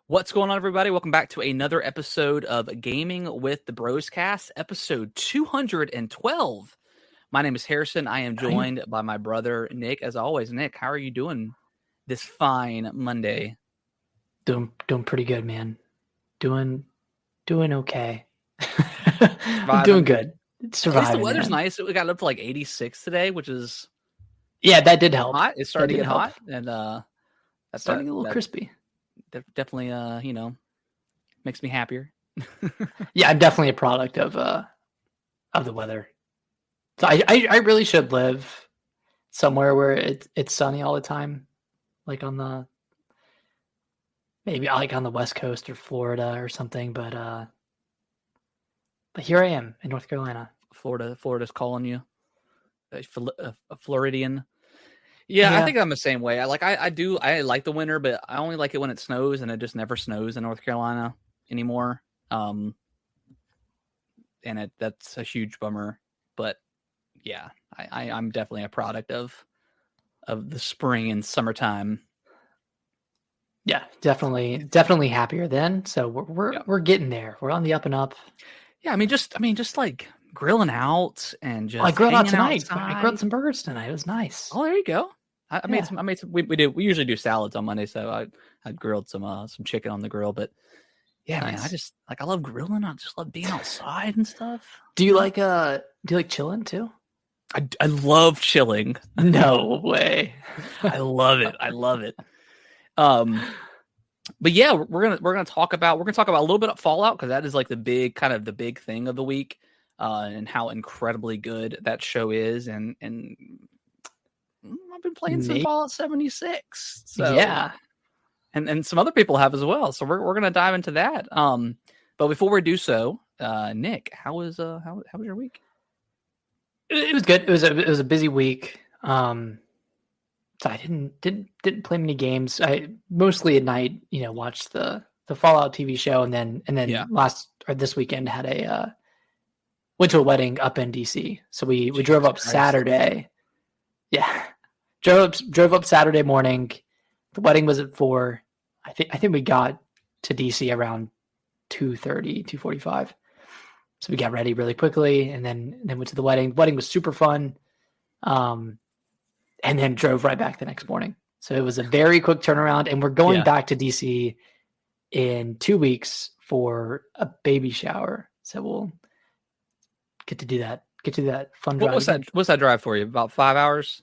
What's going on, everybody? Welcome back to another episode of Gaming with the Bros Cast, episode 212. My name is Harrison. I am joined by my brother, Nick. As always, Nick, how are you doing this fine Monday? Doing pretty good, man. Doing okay. I'm doing good. At Surviving, least the weather's man. nice. We got up to like 86 today, which is that did help. hot. It's starting to get hot, and that's starting to get a little crispy. Definitely, makes me happier. Yeah, I'm definitely a product of the weather. So I really should live somewhere where it's sunny all the time, like maybe like on the West Coast or Florida or something. But here I am in North Carolina. Florida's calling you, a Floridian. Yeah, I think I'm the same way. I like the winter, but I only like it when it snows, and it just never snows in North Carolina anymore. And that's a huge bummer. But yeah, I'm definitely a product of the spring and summertime. Yeah, definitely happier then. So we're getting there. We're on the up and up. Yeah, I mean just like grilling out and just I grilled out tonight. Outside. I grilled some burgers tonight. It was nice. Oh, there you go. I made some. We usually do salads on Monday, so I grilled some chicken on the grill. But yeah, nice. Man, I love grilling. I just love being outside and stuff. Do you like chilling too? I love chilling. No way. I love it. But yeah, we're gonna talk about a little bit of Fallout, because that is like the big thing of the week, and how incredibly good that show is, and I've been playing some Fallout 76. So yeah, and some other people have as well. So we're gonna dive into that. But before we do so, Nick, how was your week? It was good. It was a busy week. So I didn't play many games. I mostly at night, watched the Fallout TV show, and then this weekend had went to a wedding up in DC. So we drove up Saturday. Yeah, drove up Saturday morning. The wedding was at 4. I think we got to DC around 2:30, 2:45. So we got ready really quickly, and then went to the wedding. The wedding was super fun. And then drove right back the next morning. So it was a very quick turnaround, and we're going back to DC in 2 weeks for a baby shower. So we'll get to do that. Get to that fun drive. What's that drive for you? About 5 hours?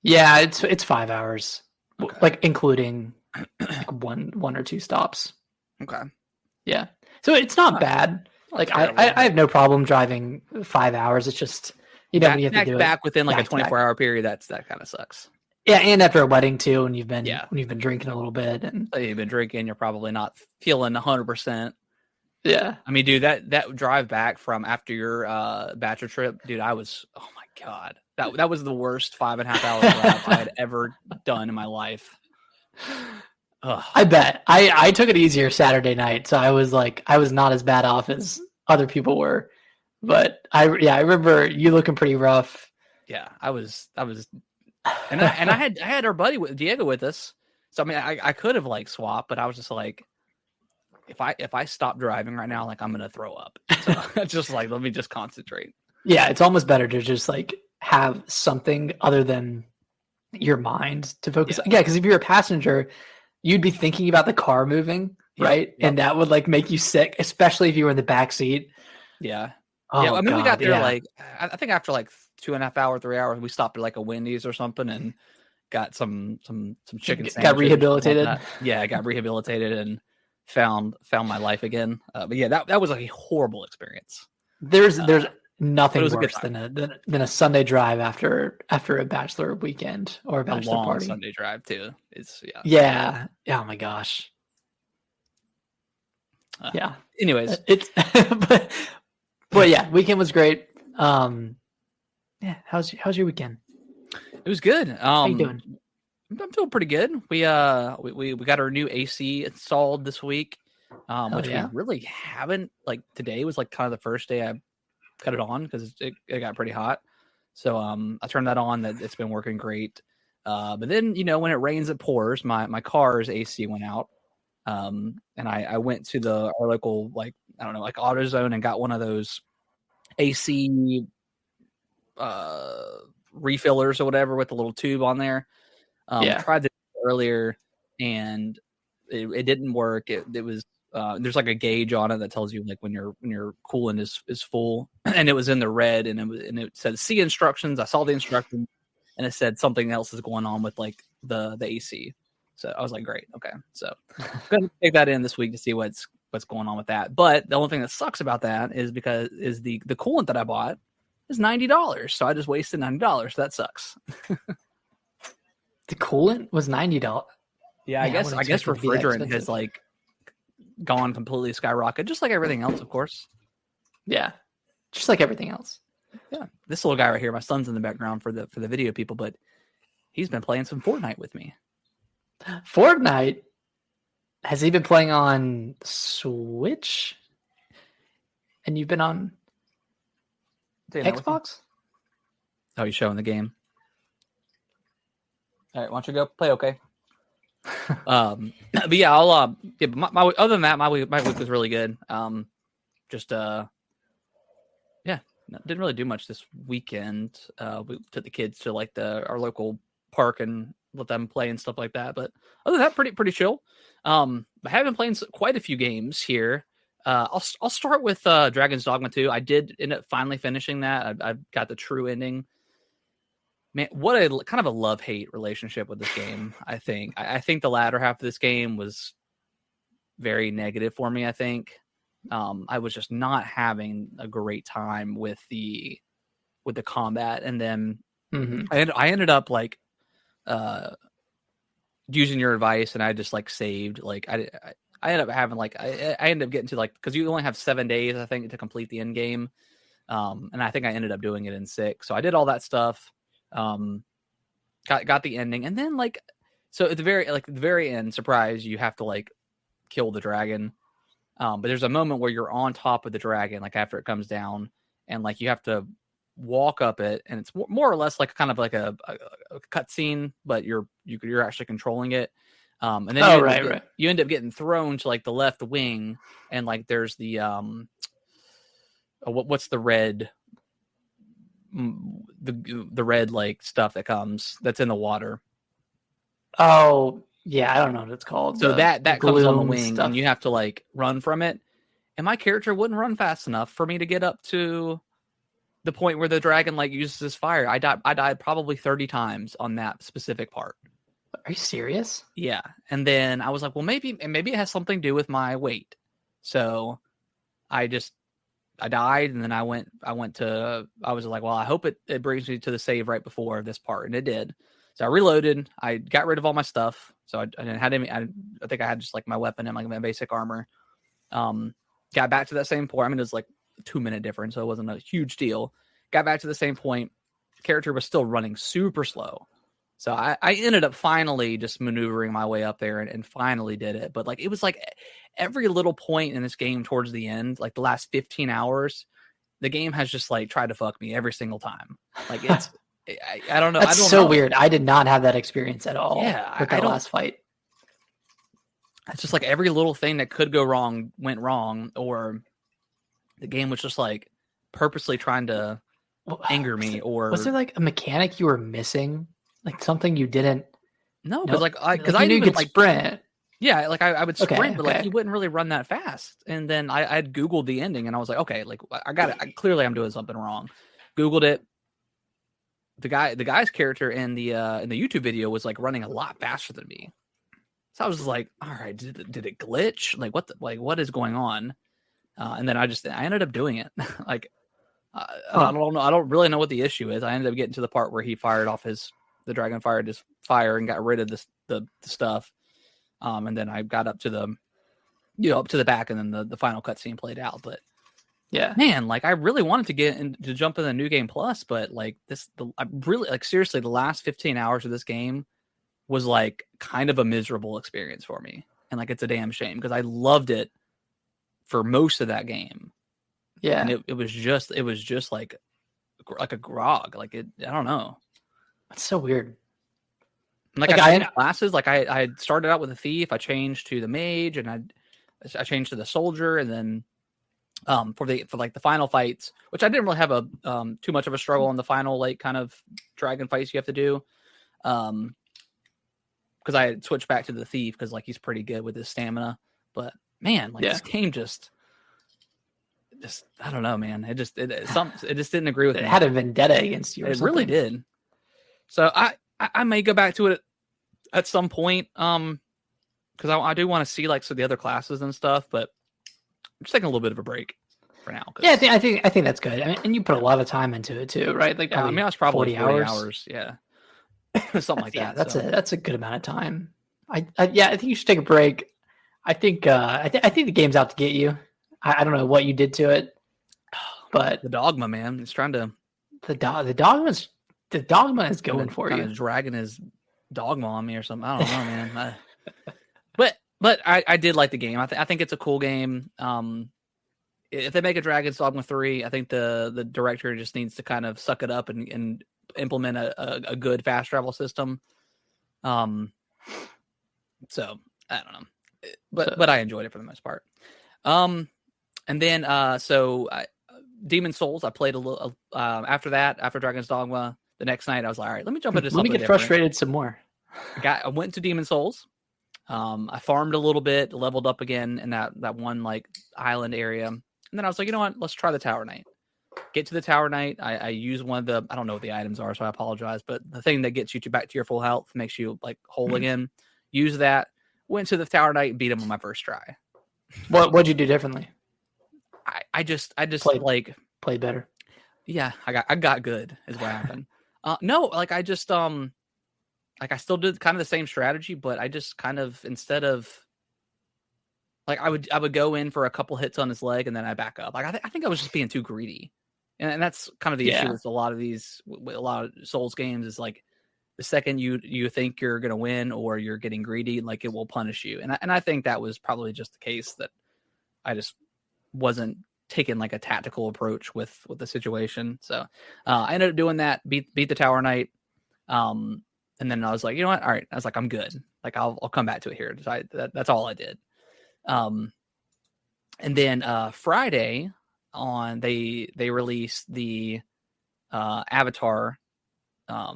Yeah, it's 5 hours, like including like one or two stops. Okay. Yeah. So it's not bad. Like I have no problem driving 5 hours. It's just, when you have to do back within like a 24-hour period, that kind of sucks. Yeah, and after a wedding too, and you've been drinking a little bit, and you've been drinking, you're probably not feeling 100%. Yeah, I mean, dude, that drive back from after your bachelor trip, dude, oh my god, that was the worst 5.5 hour drive I had ever done in my life. Ugh. I bet I took it easier Saturday night, so I was not as bad off as other people were. But I remember you looking pretty rough. Yeah, I was, and I had our buddy Diego with us. So I mean, I could have like swapped, but I was just like, if I stop driving right now, like I'm gonna throw up. So it's just like, let me just concentrate. Yeah, it's almost better to just like have something other than your mind to focus on. Yeah, because if you're a passenger, you'd be thinking about the car moving, right? Yep. And that would like make you sick, especially if you were in the back seat. Yeah. Oh, yeah, I mean, we got there like, I think after like 2.5 hours, 3 hours, we stopped at like a Wendy's or something and got some chicken sandwiches. Got rehabilitated. Like I got rehabilitated and found my life again. But yeah, that was like a horrible experience. There's nothing worse than a Sunday drive after a bachelor weekend or a bachelor long party. Sunday drive too. It's yeah. Oh my gosh. Yeah. Anyways, it's but yeah, weekend was great. Yeah, how's your weekend? It was good. How you doing? I'm doing pretty good. We got our new AC installed this week, which we really haven't. Like today was like kind of the first day I cut it on because it got pretty hot. So I turned that on. It's been working great. But then when it rains, it pours. My car's AC went out. And I went to our local, like, I don't know, like AutoZone, and got one of those AC refillers or whatever with the little tube on there. Tried this earlier, and it didn't work. It was there's like a gauge on it that tells you like when your coolant is full, and it was in the red, and it said see instructions. I saw the instructions, and it said something else is going on with like the AC. So I was like, great, okay. So I'm gonna take that in this week to see what's going on with that. But the only thing that sucks about that is because the coolant that I bought is $90. So I just wasted $90. So that sucks. The coolant was $90. Yeah, I guess refrigerant has like gone completely skyrocket, just like everything else, of course. Yeah, just like everything else. Yeah, this little guy right here, my son's in the background for the video people, but he's been playing some Fortnite with me. Fortnite? Has he been playing on Switch? And you've been on Xbox? Oh, you're showing the game. All right, why don't you go play? Okay. But yeah, I'll but my other than that, my week was really good. Didn't really do much this weekend. We took the kids to like our local park and let them play and stuff like that. But other than that, pretty chill. I have been playing quite a few games here. I'll start with Dragon's Dogma 2. I did end up finally finishing that. I got the true ending. Man, what a kind of a love-hate relationship with this game. I think the latter half of this game was very negative for me. I think I was just not having a great time with the combat, and then I ended up like using your advice, and I just like saved. Like I ended up having like I ended up getting to like, because you only have 7 days I think to complete the end game, and I think I ended up doing it in 6. So I did all that stuff. Got the ending, and then like, so at the very end, surprise, you have to like kill the dragon. But there's a moment where you're on top of the dragon, like after it comes down, and like you have to walk up it, and it's more or less like kind of like a cutscene, but you're actually controlling it. And then you end up getting thrown to like the left wing, and like there's the what's the red. The red like stuff that's in the water. Oh yeah, I don't know what it's called. So that comes on the wing stuff, and you have to like run from it. And my character wouldn't run fast enough for me to get up to the point where the dragon like uses his fire. I died probably 30 times on that specific part. Are you serious? Yeah. And then I was like, well, maybe it has something to do with my weight. So I died, and then I was like, well, I hope it brings me to the save right before this part, and it did. So I reloaded. I got rid of all my stuff. So I didn't have any. I think I had just like my weapon and like my basic armor. Got back to that same point. I mean, it was like a 2-minute difference, so it wasn't a huge deal. Got back to the same point. Character was still running super slow. So I ended up finally just maneuvering my way up there and finally did it. But like, it was like every little point in this game towards the end, like the last 15 hours, the game has just like tried to fuck me every single time. Like it's, I don't know. That's so weird. I did not have that experience at all. Yeah, with that last fight. It's just like every little thing that could go wrong went wrong, or the game was just like purposely trying to anger me. Or was there like a mechanic you were missing? Like something you didn't? No, because I knew you could like sprint. Yeah, like I would sprint, but like you wouldn't really run that fast. And then I'd Googled the ending, and I was like, okay, like I got it. Clearly, I'm doing something wrong. Googled it. The guy's character in the YouTube video was like running a lot faster than me. So I was like, all right, did it glitch? Like what is going on? And then I ended up doing it. Like I don't know. I don't really know what the issue is. I ended up getting to the part where he fired off the dragon fired his fire and got rid of the stuff. And then I got up to the back, and then the final cutscene played out. But yeah, man, like I really wanted to jump in the New Game Plus, but like I really, like, seriously, the last 15 hours of this game was like kind of a miserable experience for me. And like, it's a damn shame, because I loved it for most of that game. Yeah. And it was just like a grog. Like I don't know. That's so weird. Like I changed classes. Like I had started out with a thief. I changed to the mage, and I changed to the soldier, and then for like the final fights, which I didn't really have a too much of a struggle on the final like kind of dragon fights you have to do, because I had switched back to the thief because like he's pretty good with his stamina. But man, like this game just I don't know, man. It just didn't agree with me. It had a vendetta against you. It really did. So I may go back to it at some point, because I do want to see like the other classes and stuff, but I'm just taking a little bit of a break for now. Yeah, I think that's good. I mean, and you put a lot of time into it too, right? Like, I was probably 40 hours. Yeah, something like that. That's a good amount of time. I think you should take a break. I think the game's out to get you. I don't know what you did to it, but the Dogma, man, it's trying to the Dogma is going for you. Dragging his Dogma on me or something. I don't know, man. But I did like the game. I think it's a cool game. If they make a Dragon's Dogma 3, I think the director just needs to kind of suck it up and implement a good fast travel system. So I don't know, but I enjoyed it for the most part. And then Demon Souls, I played a little after that, after Dragon's Dogma. The next night, I was like, all right, let me jump into something. Let me get frustrated some more. I went to Demon Souls. I farmed a little bit, leveled up again in that one like island area, and then I was like, you know what? Let's try the Tower Knight. Get to the Tower Knight. I use one of the, I don't know what the items are, so I apologize, but the thing that gets you back to your full health, makes you like whole again. Use that. Went to the Tower Knight and beat him on my first try. What'd you do differently? I just played better. Yeah, I got good is what happened. No, like I just like I still did kind of the same strategy, but I just kind of, instead of like I would go in for a couple hits on his leg and then I back up. Like I think I was just being too greedy, and that's kind of the issue with a lot of Souls games is like the second you think you're gonna win or you're getting greedy, like it will punish you, and I think that was probably just the case, that I just wasn't taking like a tactical approach with the situation. So I ended up doing that, beat the Tower Knight. And then I was like, you know what? All right. I was like, I'm good. Like I'll come back to it here. So that's all I did. And then Friday they released the Avatar, The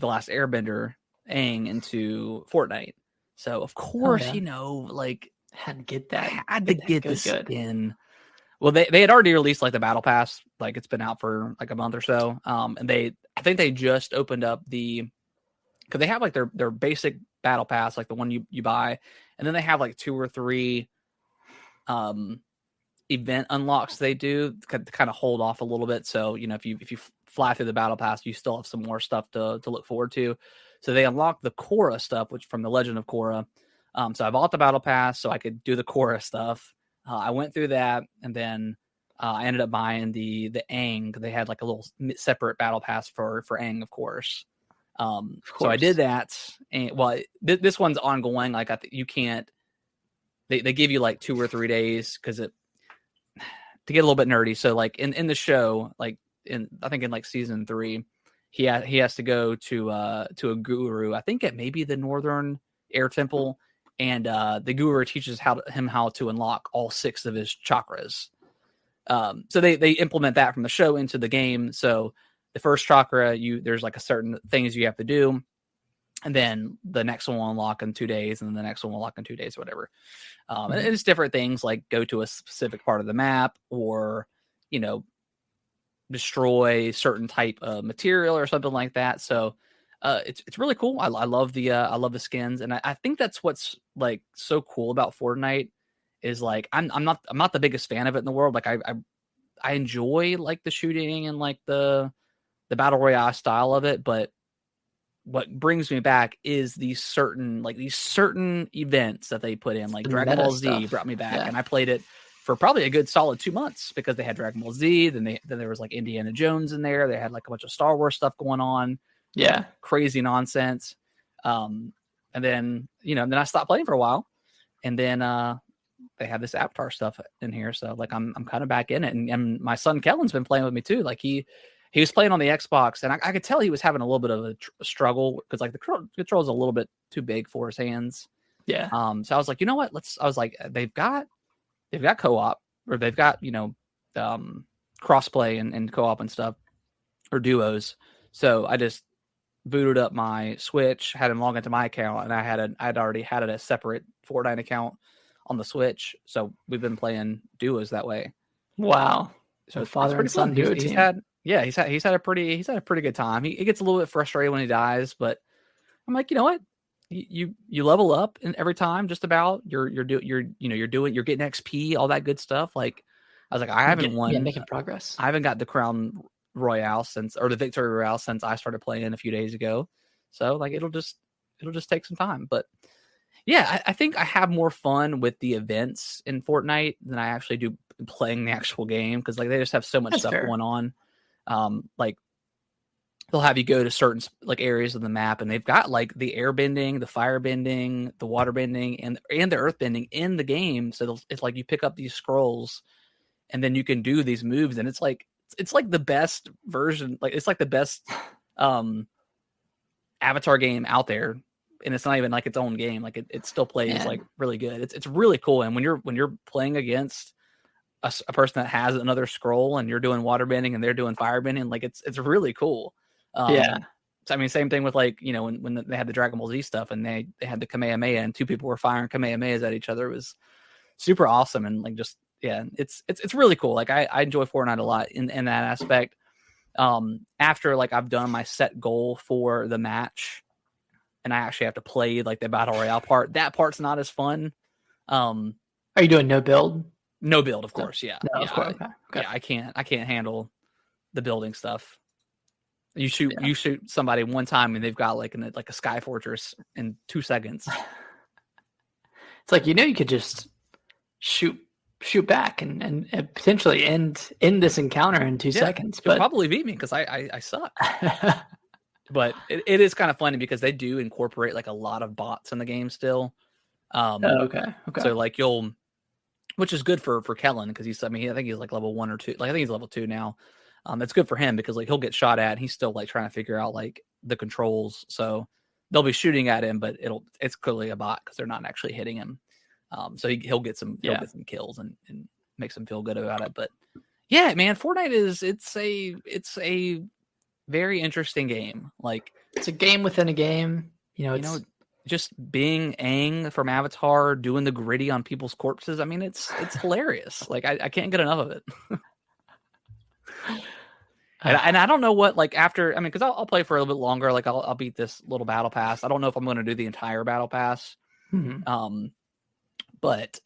Last Airbender Aang into Fortnite. So of course, like had to get that. Had to get the skin. Well, they had already released like the battle pass, like it's been out for like a month or so. And I think they just opened up because they have like their basic battle pass, like the one you buy, and then they have like 2 or 3 event unlocks they do to kind of hold off a little bit. So if you fly through the battle pass, you still have some more stuff to look forward to. So they unlocked the Korra stuff, which from the Legend of Korra. So I bought the battle pass so I could do the Korra stuff. I went through that, and then I ended up buying the Aang. They had like a little separate battle pass for Aang, of course. So I did that, and this one's ongoing. Like you can't. They give you like 2 or 3 days because to get a little bit nerdy. So like in the show, like I think in like season 3, he has to go to a guru. I think it may be the Northern Air Temple. And the guru teaches him how to unlock all 6 of his chakras. So they implement that from the show into the game. So the first chakra, there's like a certain things you have to do, and then the next one will unlock in 2 days, and then the next one will unlock in 2 days, whatever. And it's different things like go to a specific part of the map, or destroy certain type of material or something like that. So it's really cool. I love the skins, and I think that's what's like so cool about Fortnite is like I'm not the biggest fan of it in the world. Like I enjoy like the shooting and like the battle royale style of it, but what brings me back is these certain events that they put in, like Dragon Ball Z brought me back, and I played it for probably a good solid 2 months because they had Dragon Ball Z. Then there was like Indiana Jones in there. They had like a bunch of Star Wars stuff going on. Yeah, crazy nonsense. And then then I stopped playing for a while, and then they have this Avatar stuff in here. So like I'm kind of back in it, and my son Kellen's been playing with me too. Like he he was playing on the Xbox, and I could tell he was having a little bit of a struggle because like the control's a little bit too big for his hands. Yeah. So I was like, you know what? I was like, they've got co-op, or they've got crossplay and co-op and stuff, or duos. So I just booted up my Switch, had him log into my account, and I'd already had a separate Fortnite account on the Switch. So we've been playing duos that way. Wow. So it's father pretty and son fun. duo team. He's had a pretty good time. He gets a little bit frustrated when he dies, but I'm like, you know what? You level up and every time, just about you're getting XP, all that good stuff. Like I was like, I haven't won. Yeah, making progress. I haven't got the Crown Royale the Victory Royale since I started playing a few days ago. So like it'll just take some time. But yeah, I think I have more fun with the events in Fortnite than I actually do playing the actual game, because like they just have so much stuff going on. Like they'll have you go to certain like areas of the map, and they've got like the air bending, the fire bending, the water bending, and the earth bending in the game. So it's like you pick up these scrolls, and then you can do these moves, and it's like the best version. Like it's like the best Avatar game out there, and it's not even like its own game. Like it still plays like really good. It's really cool. And when you're playing against a person that has another scroll, and you're doing water bending and they're doing fire bending, like it's really cool. So I mean, same thing with like, when they had the Dragon Ball Z stuff, and they had the Kamehameha, and two people were firing Kamehamehas at each other. It was super awesome. And like, just, it's really cool. Like I enjoy Fortnite a lot in that aspect. After like I've done my set goal for the match, and I actually have to play like the battle royale part, that part's not as fun. Are you doing no build? No build, of course. Yeah. No, of course. Okay. Yeah, I can't handle the building stuff. You shoot somebody one time, and they've got like a sky fortress in 2 seconds. It's like, you could just shoot back and potentially end this encounter in 2 seconds. But probably beat me because I suck. But it is kind of funny because they do incorporate like a lot of bots in the game still. Okay. So like which is good for Kellen, because I think he's like level 1 or 2. Like I think he's level 2 now. It's good for him because like he'll get shot at, and he's still like trying to figure out like the controls. So they'll be shooting at him, but it's clearly a bot because they're not actually hitting him. So he'll get some kills and makes him feel good about it. But yeah, man, Fortnite it's a very interesting game. Like it's a game within a game. Just being Aang from Avatar doing the gritty on people's corpses. I mean, it's hilarious. Like I can't get enough of it. And I don't know what, like, after, I mean, because I'll play for a little bit longer. Like I'll beat this little battle pass. I don't know if I'm going to do the entire battle pass. Mm-hmm. But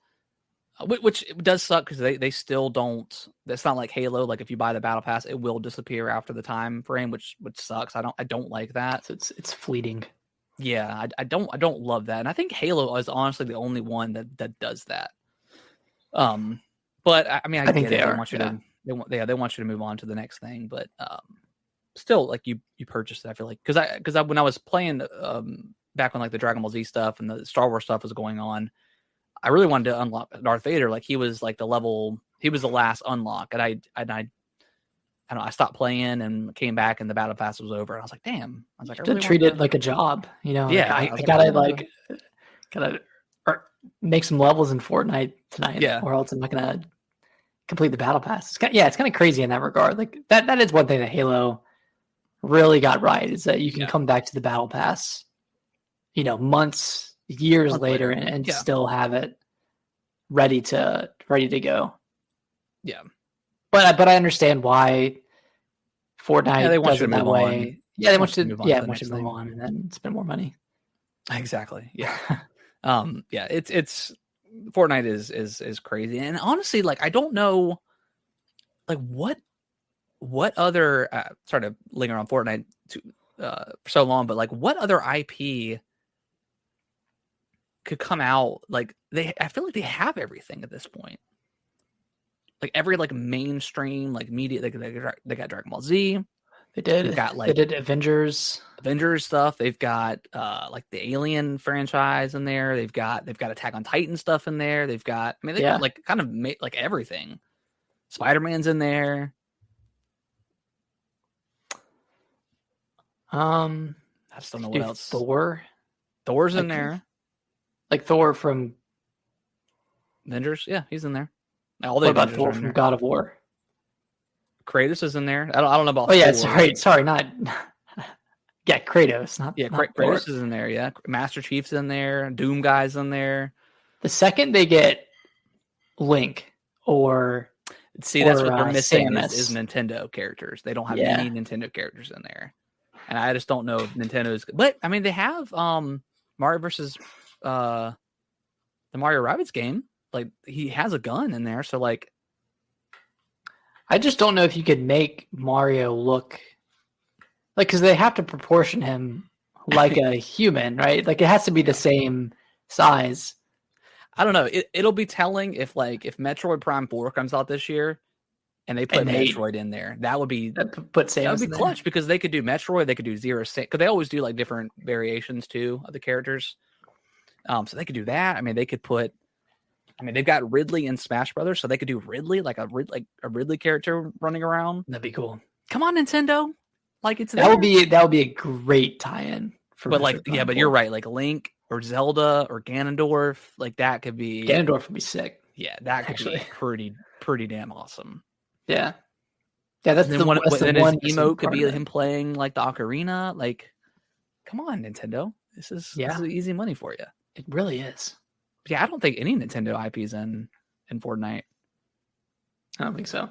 which does suck because they still don't. That's not like Halo. Like if you buy the battle pass, it will disappear after the time frame, which sucks. I don't like that. So it's fleeting. Yeah, I don't love that. And I think Halo is honestly the only one that does that. But I mean, I think they want you to. They want you to move on to the next thing, but still, like you purchased it. I feel like because when I was playing back when like the Dragon Ball Z stuff and the Star Wars stuff was going on, I really wanted to unlock Darth Vader. Like he was like he was the last unlock, and I stopped playing and came back, and the battle pass was over. And I was like, damn. I was like, I really treat it like a job, Yeah, I gotta make some levels in Fortnite tonight, or else I'm not gonna complete the battle pass. It's kind of crazy in that regard. Like that is one thing that Halo really got right, is that you can come back to the battle pass, months, years later and still have it ready to go. Yeah. But I understand why Fortnite they want does you to it that move way. on. Yeah, they want you to move on and then spend more money. Exactly. Yeah. It's Fortnite is crazy. And honestly, like I don't know like what other sorry to linger on Fortnite for so long, but like what other IP could come out? Like I feel like they have everything at this point. Like every like mainstream like media, they got Dragon Ball Z. They did. They've got they did Avengers stuff. They've got like the Alien franchise in there. They've got Attack on Titan stuff in there. They've got got like kind of like everything. Spider-Man's in there. I just don't know what else. Thor's in there. Like Thor from Avengers. Yeah, he's in there. What about Thor from God of War? Kratos is in there. I don't know about. Oh yeah, sorry, not. Yeah, Kratos, not. Yeah, not Kratos is in there. Yeah, Master Chief's in there. Doom Guy's in there. The second they get Link or that's what they're missing is Nintendo characters. They don't have any Nintendo characters in there, and I just don't know if Nintendo's. But I mean, they have Mario versus the Mario Rabbids game. Like he has a gun in there, so like. I just don't know if you could make Mario look like, because they have to proportion him like a human, right? Like it has to be the same size. I don't know. It'll be telling if Metroid Prime 4 comes out this year and they put Metroid in there. That would be clutch because they could do Metroid, they could do Zero Six, because they always do like different variations too of the characters. So they could do that. I mean, they could put. I mean, they've got Ridley in Smash Brothers, so they could do Ridley, like a Ridley character running around. That'd be cool. Come on, Nintendo! Like it's that would be a great tie-in. But you're right. Like Link or Zelda or Ganondorf, like that could be. Ganondorf would be sick. Yeah, that could be pretty damn awesome. Yeah, that's and then one. His emote could be him playing like the ocarina. Like, come on, Nintendo! This is easy money for you. It really is. Yeah, I don't think any Nintendo IPs in Fortnite. I don't think so.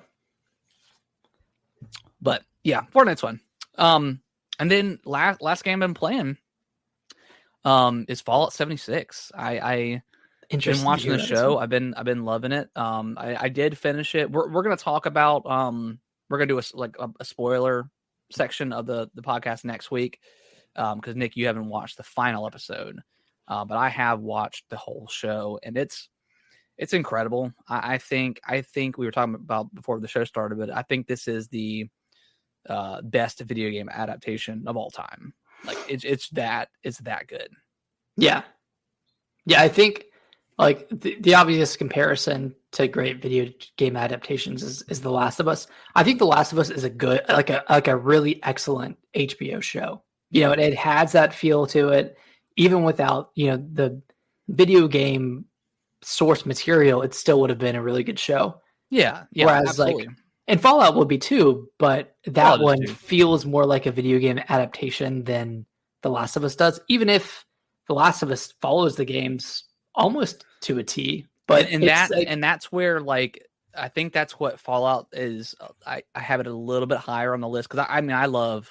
But yeah, Fortnite's fun. And then last game I've been playing is Fallout 76. I been watching the show. I've been loving it. I did finish it. We're gonna talk about we're gonna do a spoiler section of the podcast next week. Because Nick, you haven't watched the final episode. But I have watched the whole show, and it's incredible. I think we were talking about before the show started, but I think this is the best video game adaptation of all time. Like it's that good. Yeah. I think like the obvious comparison to great video game adaptations is The Last of Us. I think The Last of Us is a good like a really excellent HBO show. You know, it has that feel to it. Even without, the video game source material, it still would have been a really good show. Yeah. Whereas absolutely. And Fallout would be too, but that one feels more like a video game adaptation than The Last of Us does, even if The Last of Us follows the games almost to a T. But and that's where like I think that's what Fallout is. I have it a little bit higher on the list because I love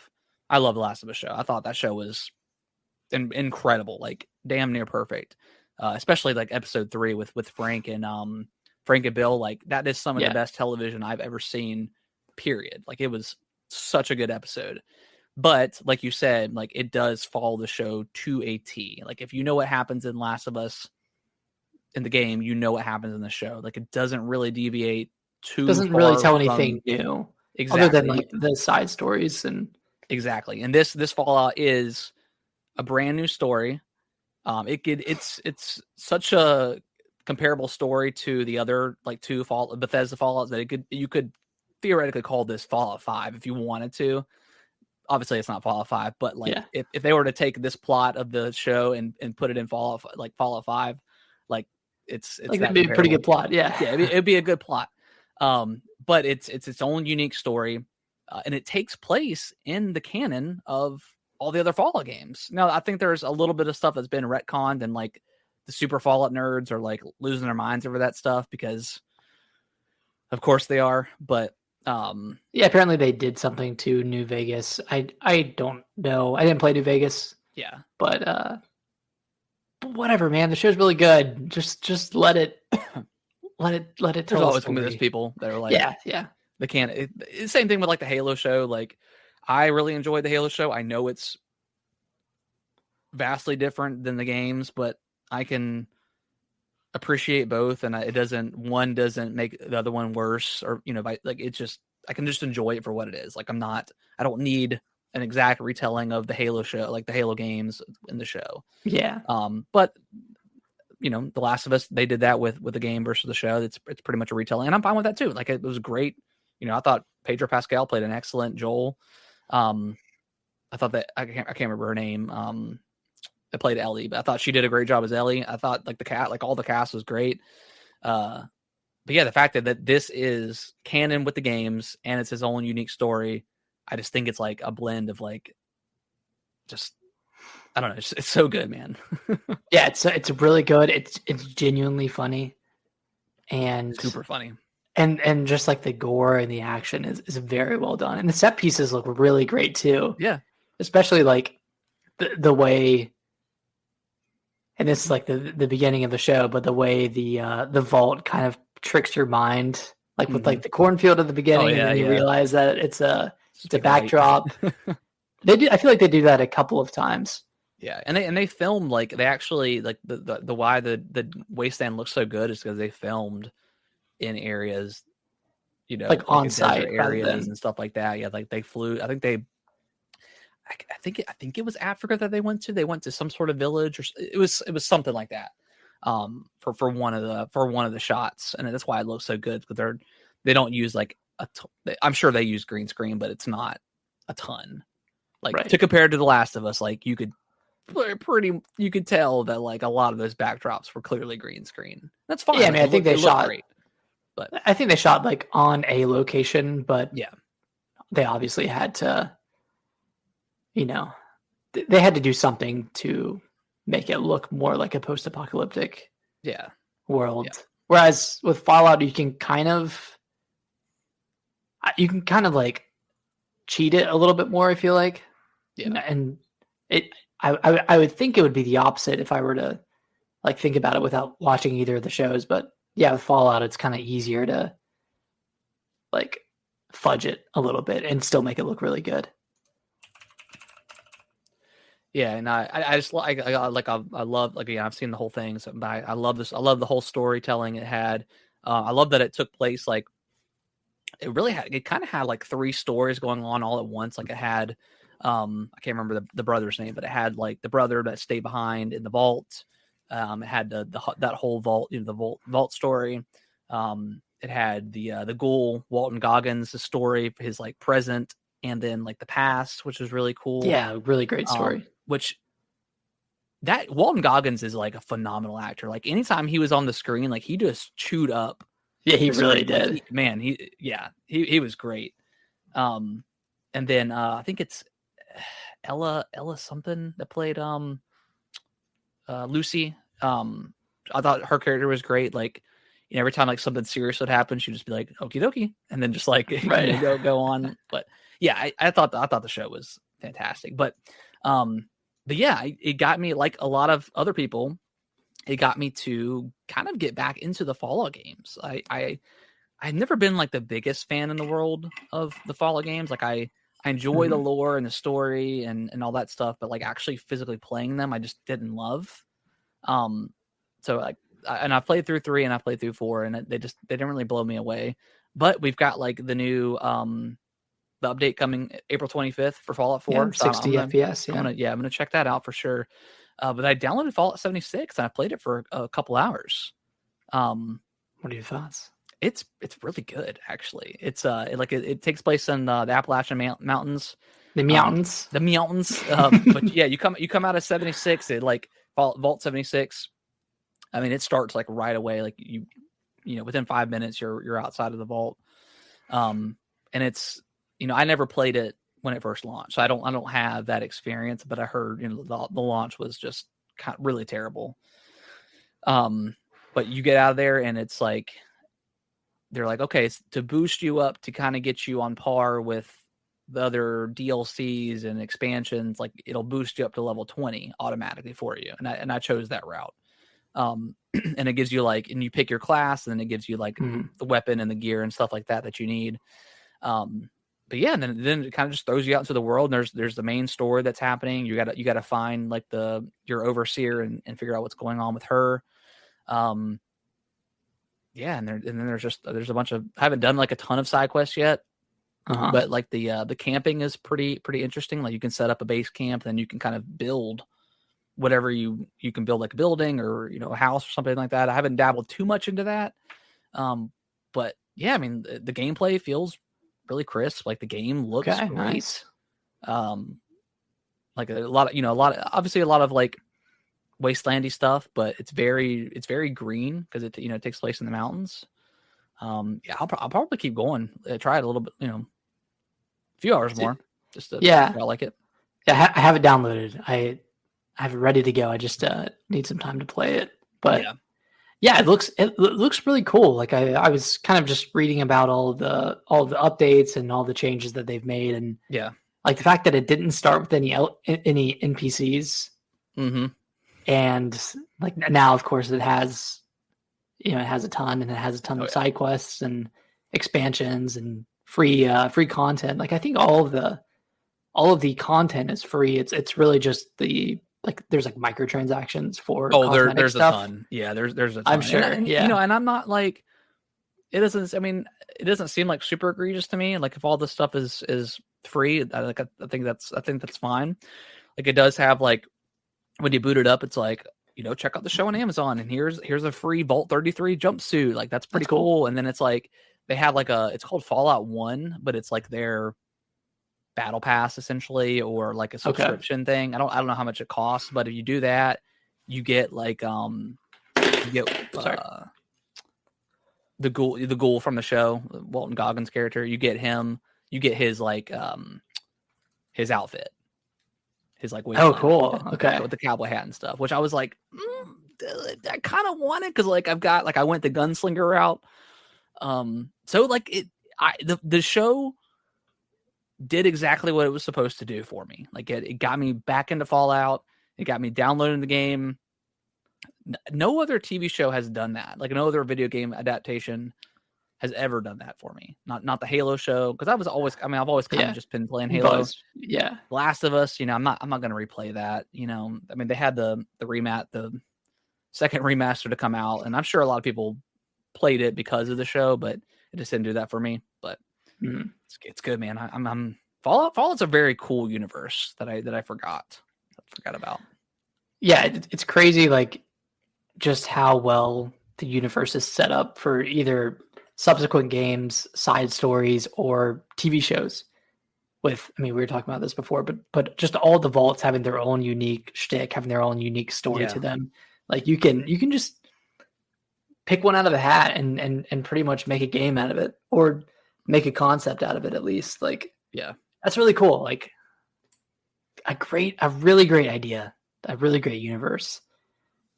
The Last of Us show. I thought that show was incredible, like damn near perfect, especially like episode 3 with Frank and Bill. Like that is some of the best television I've ever seen, period. Like it was such a good episode. But like you said, like it does follow the show to a T. Like if you know what happens in Last of Us in the game, you know what happens in the show. Like it doesn't really deviate too doesn't far really tell anything new. Exactly. Other than like the side stories and exactly. And this Fallout is a brand new story. It's such a comparable story to the other like two Bethesda Fallouts that you could theoretically call this Fallout 5 if you wanted to. Obviously, it's not Fallout 5, but like if they were to take this plot of the show and put it in Fallout 5, like it's like that'd be a pretty good plot. Yeah, it'd be a good plot. But it's its own unique story, and it takes place in the canon of all the other Fallout games. Now, I think there's a little bit of stuff that's been retconned, and like the super Fallout nerds are like losing their minds over that stuff because, of course, they are. But apparently they did something to New Vegas. I don't know. I didn't play New Vegas. Yeah, but whatever, man. The show's really good. Just let it let it tell. There's always going to be those people that are like, yeah. They can't. Same thing with like the Halo show. Like, I really enjoyed the Halo show. I know it's vastly different than the games, but I can appreciate both, and one doesn't make the other one worse, or like it's just I can just enjoy it for what it is. Like I don't need an exact retelling of the Halo show, like the Halo games in the show. Yeah. But The Last of Us, they did that with the game versus the show. It's pretty much a retelling, and I'm fine with that too. Like it was great. I thought Pedro Pascal played an excellent Joel. I thought that I can't remember her name. I played Ellie, but I thought she did a great job as Ellie. I thought like all the cast was great. But yeah, the fact that this is canon with the games and it's his own unique story, I just think it's like a blend of like, just, I don't know. It's so good, man. Yeah, it's really good. It's genuinely funny, and super funny. And just like the gore and the action is very well done, and the set pieces look really great too. Yeah, especially like the way, and this is like the beginning of the show, but the way the vault kind of tricks your mind, like with like the cornfield at the beginning, and then you realize that it's a backdrop. They do. I feel like they do that a couple of times. Yeah, and they filmed like they actually like the why the wasteland looks so good is because they filmed in areas, like on site areas and stuff like that. Yeah, like they flew. I think it was Africa that they went to. They went to some sort of village, or it was something like that. For one of the shots, and that's why it looks so good, because they don't use like I'm sure they use green screen, but it's not a ton. Like to compare to The Last of Us, like you could tell that like a lot of those backdrops were clearly green screen. That's fine. Yeah, I mean, I think they shot great, but I think they shot like on a location, but yeah, they obviously had to, they had to do something to make it look more like a post-apocalyptic world. Yeah. Whereas with Fallout, you can kind of like cheat it a little bit more, I feel like. Yeah. And I would think it would be the opposite if I were to like think about it without watching either of the shows. But yeah, with Fallout, it's kind of easier to like fudge it a little bit and still make it look really good. Yeah, and I just I love, like, again, I've seen the whole thing, so I love this. I love the whole storytelling it had. I love that it took place like it kind of had like 3 stories going on all at once. Like it had I can't remember the brother's name, but it had like the brother that stayed behind in the vault. It had that whole vault, the vault story. It had the ghoul Walton Goggins' story, his like present, and then like the past, which was really cool. Yeah, really great story. Which that Walton Goggins is like a phenomenal actor. Like anytime he was on the screen, like he just chewed up. Yeah, he really did. He was great. And then I think it's Ella something that played Lucy. I thought her character was great. Like, every time like something serious would happen, she'd just be like, "Okie dokie," and then just like go on. But yeah, I thought the show was fantastic. But yeah, it got me, like a lot of other people, it got me to kind of get back into the Fallout games. I've never been like the biggest fan in the world of the Fallout games. Like I enjoy the lore and the story and all that stuff, but like actually physically playing them, I just didn't love. So like, and I played through 3 and I played through 4, and they didn't really blow me away. But we've got like the new the update coming April 25th for Fallout 4. Yeah, 60 FPS. I'm gonna check that out for sure. But I downloaded Fallout 76 and I played it for a couple hours. What are your thoughts? It's really good, actually. It's it takes place in the Appalachian Mountains. The mountains. But yeah, you come out of 76. It like Vault 76. I mean, it starts like right away. Like you within 5 minutes, you're outside of the vault. And it's I never played it when it first launched, so I don't have that experience. But I heard the launch was just kind of really terrible. But you get out of there and it's like they're like, okay, it's to boost you up to kind of get you on par with the other DLCs and expansions. Like it'll boost you up to level 20 automatically for you, and I chose that route. And it gives you like, and you pick your class, and then it gives you like the weapon and the gear and stuff like that you need. But yeah, and then it kind of just throws you out into the world. And there's the main story that's happening. You gotta find like your overseer and figure out what's going on with her. Yeah, and then there's a bunch of, I haven't done like a ton of side quests yet. But like the camping is pretty interesting. Like you can set up a base camp, then you can kind of build whatever you can build, like a building or a house or something like that. I haven't dabbled too much into that. But yeah, I mean the gameplay feels really crisp. Like the game looks great. Nice. like a lot of obviously a lot of like wastelandy stuff, but it's very green because it takes place in the mountains. Yeah, I'll probably keep going. Try it a little bit, a few hours more, just to I like it. Yeah, I have it downloaded. I have it ready to go. I just need some time to play it. But yeah, it looks really cool. Like I was kind of just reading about all the updates and all the changes that they've made, and like the fact that it didn't start with any NPCs. Mm-hmm. And like now, of course, it has a ton, and it has a ton of side quests and expansions and free content. Like I think all of the content is free. It's really just there's like microtransactions for there's stuff. a ton. Yeah, there's a ton. I'm sure. And and I'm not like it doesn't. I mean, it doesn't seem like super egregious to me. Like if all this stuff is free, I think that's fine. Like it does have like when you boot it up, it's like check out the show on Amazon, and here's a free Vault 33 jumpsuit. Like that's pretty cool. And then it's like they have like it's called Fallout 1, but it's like their battle pass essentially, or like a subscription thing. I don't know how much it costs, but if you do that, you get like the ghoul from the show, Walton Goggins character. You get him, you get his like his outfit, his like cool outfit, with the cowboy hat and stuff, which I was like I kind of want it because like I've got like I went the gunslinger route, so like the show did exactly what it was supposed to do for me. Like it got me back into Fallout. It got me downloading the game. No other TV show has done that. Like no other video game adaptation has ever done that for me. Not the Halo show, because I've always kind of just been playing Halo. Last of Us, I'm not going to replay that. I mean they had the second remaster to come out, and I'm sure a lot of people played it because of the show, but it just didn't do that for me. But it's good, man. I'm Fallout's a very cool universe that I forgot about. Yeah, it's crazy, like just how well the universe is set up for either subsequent games, side stories, or TV shows. We were talking about this before, but just all the vaults having their own unique shtick, having their own unique story to them. Like you can just pick one out of the hat and pretty much make a game out of it, or make a concept out of it at least. Like that's really cool. Like a really great idea, a really great universe.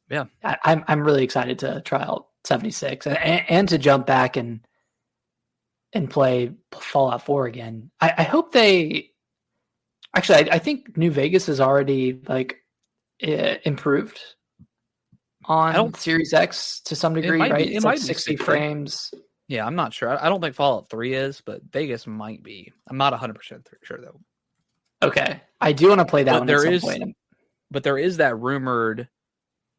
Yeah, I'm really excited to try out 76 and to jump back and play Fallout 4 again. I hope they actually. I think New Vegas is already like improved on Series X to some degree, right? It's like 60 frames. Yeah, I'm not sure. I don't think Fallout 3 is, but Vegas might be. I'm not 100% sure though. Okay, I do want to play that one at some point. But there is that rumored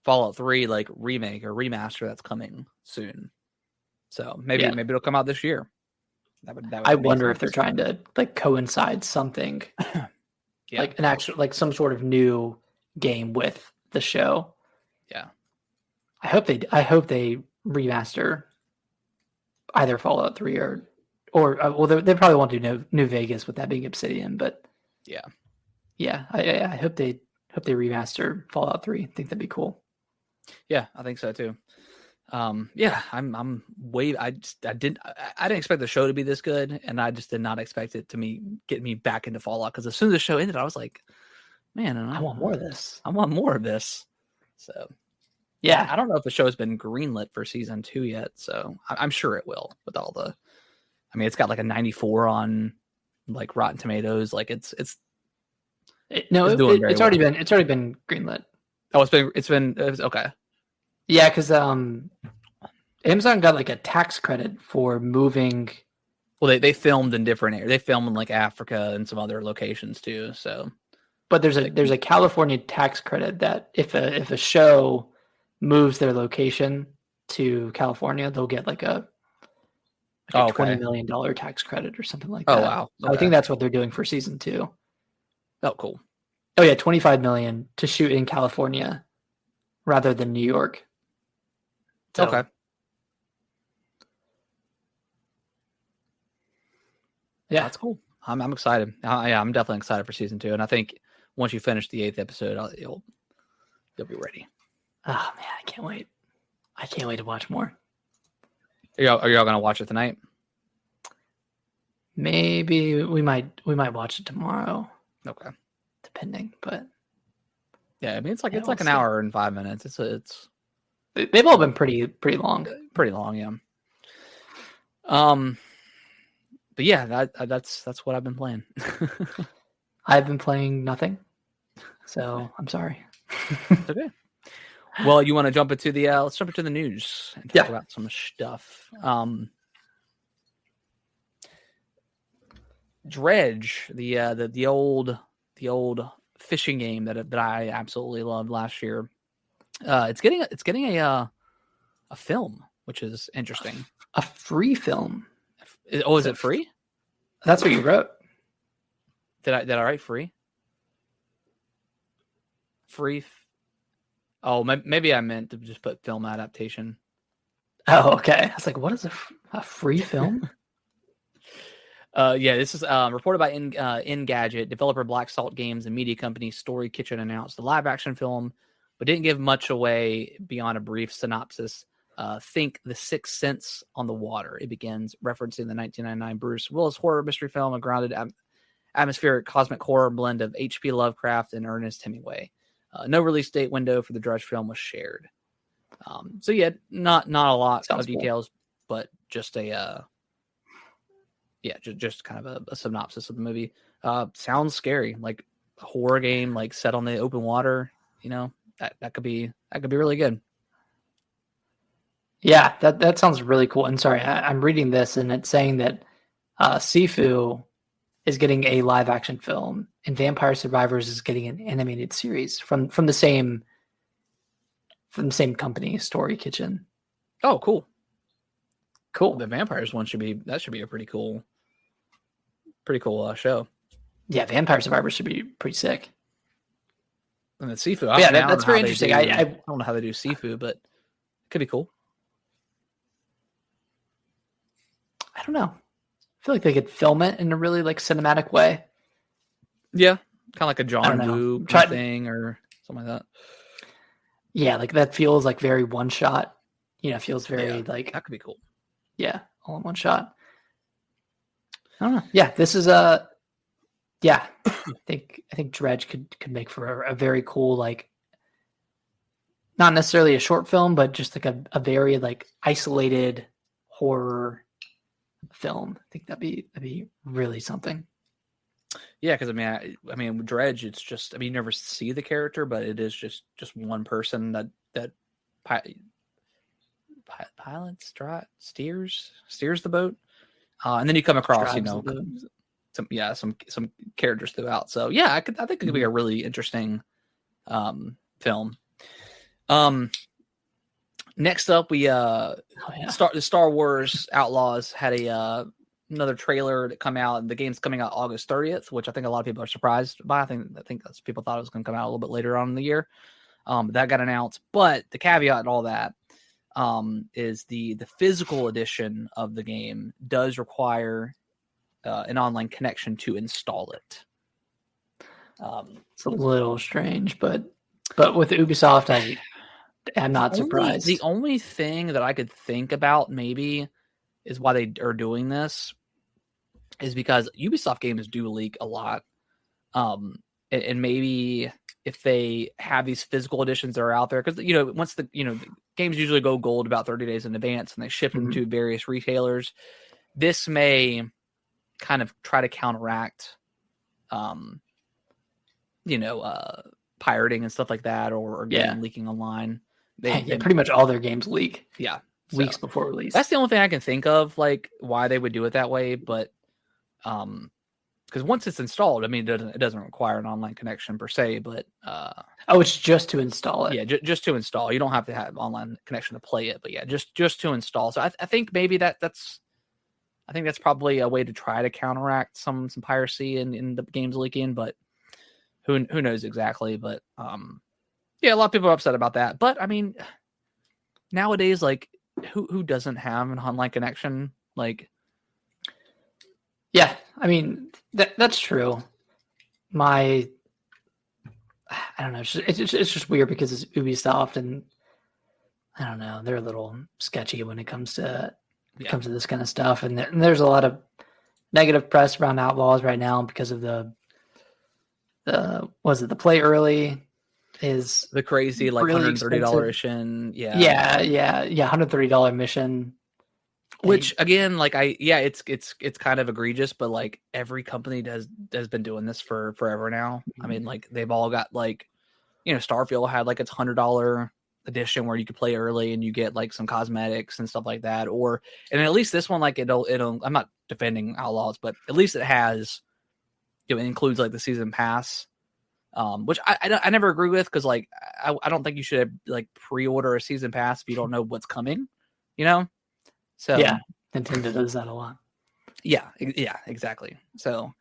Fallout 3 like remake or remaster that's coming soon. So maybe it'll come out this year. That would I wonder if they're trying to like coincide something, like an actual like some sort of new game with the show. Yeah, I hope they remaster either Fallout 3 or well they probably won't do New Vegas with that being Obsidian, but I hope they remaster Fallout 3. I think that'd be cool. Yeah, I think so too. I'm way. I didn't expect the show to be this good, and I just did not expect it to get me back into Fallout. Because as soon as the show ended, I was like, man, I want more of this. I want more of this. So yeah, I don't know if the show's been greenlit for season 2 yet. So I'm sure it will with all the. I mean, it's got like a 94 on like Rotten Tomatoes. Like it's already been greenlit. Oh, it's been okay. Yeah, because Amazon got like a tax credit for moving. Well, they filmed in different areas. They filmed in like Africa and some other locations too. So, but there's a California tax credit that if a show moves their location to California, they'll get like a $20 million tax credit or something like that. Oh wow! Okay. I think that's what they're doing for season 2. Oh, cool. Oh yeah, $25 million to shoot in California rather than New York. So, okay. Yeah, that's cool. I'm excited. I'm definitely excited for season 2, and I think once you finish the 8th episode, you'll be ready. Oh man, I can't wait! I can't wait to watch more. Are y'all gonna watch it tonight? Maybe we might watch it tomorrow. Okay, depending, but yeah, I mean it's like an hour and 5 minutes. They've all been pretty long. Pretty long, yeah. But yeah, that's what I've been playing. I've been playing nothing, so I'm sorry. It's okay. Well, you want to jump into the let's jump into the news and talk about some stuff. Dredge, the old fishing game that I absolutely loved last year. It's getting a film, which is interesting. A free film. Oh, is it free? That's what you wrote. Did I write free? Free. Oh, maybe I meant to just put film adaptation. Oh, okay. I was like, what is a free film? Yeah, this is reported by Engadget. Developer Black Salt Games and media company Story Kitchen announced the live-action film, but didn't give much away beyond a brief synopsis. Think The Sixth Sense on the Water. It begins referencing the 1999 Bruce Willis horror mystery film, a grounded atmospheric cosmic horror blend of H.P. Lovecraft and Ernest Hemingway. No release date window for the Dredge film was shared. So yeah, not a lot of details, but just a just kind of a synopsis of the movie. Sounds scary, like a horror game, like set on the open water. You know, that could be really good. Yeah, that sounds really cool. And sorry, I'm reading this and it's saying that Sifu is getting a live action film and Vampire Survivors is getting an animated series from the same company, Story Kitchen. Oh, cool. Cool. The Vampires one should be a pretty cool show. Yeah, Vampire Survivors should be pretty sick. And the Sifu, that's very interesting. I don't know how they do Sifu, but it could be cool. I don't know. I feel like they could film it in a really like cinematic way. Yeah, kind of like a John Woo thing or something like that. Yeah, like that feels like very one shot. You know, feels very like that could be cool. Yeah, all in one shot. I don't know. Yeah, this is I think Dredge could make for a very cool, like, not necessarily a short film, but just like a very like isolated horror film. I think that'd be really something. Yeah, because I mean, Dredge, it's just you never see the character, but it is just one person that pilots, steers the boat, and then you come across some characters throughout. So yeah, I think it could be a really interesting film. Next up, we the Star Wars Outlaws had another trailer that come out, and the game's coming out August 30th, which I think a lot of people are surprised by. I think people thought it was going to come out a little bit later on in the year. That got announced, but the caveat and all that is the physical edition of the game does require an online connection to install it. It's a little strange, but with Ubisoft, I'm not surprised. The only thing that I could think about maybe is why they are doing this is because Ubisoft games do leak a lot. And maybe if they have these physical editions that are out there, because once the games usually go gold about 30 days in advance and they ship them to various retailers, this may kind of try to counteract pirating and stuff like that, or game leaking online. They pretty much all their games leak. Yeah, weeks before release. That's the only thing I can think of, like why they would do it that way. But because once it's installed, I mean, it doesn't require an online connection per se. But it's just to install it. Yeah, just to install. You don't have to have online connection to play it. But yeah, just to install. So I think maybe that's probably a way to try to counteract some piracy in the games leaking. But who knows exactly? But yeah, a lot of people are upset about that. But I mean, nowadays, like, who doesn't have an online connection? Like, yeah, I mean that's true. My I don't know. It's just weird because it's Ubisoft, and I don't know. They're a little sketchy when it comes to this kind of stuff, and there's a lot of negative press around Outlaws right now because of the play early is the crazy like really $130 mission. Yeah, $130 mission. Which again, like it's kind of egregious, but like every company has been doing this for forever now. I mean, like they've all got like, Starfield had like its $100 edition where you could play early and you get like some cosmetics and stuff like that. And at least this one, like it'll. I'm not defending Outlaws, but at least it has, it includes like the season pass, which I never agree with because like I don't think you should like pre-order a season pass if you don't know what's coming, So yeah, Nintendo does that a lot. Yeah, exactly. So,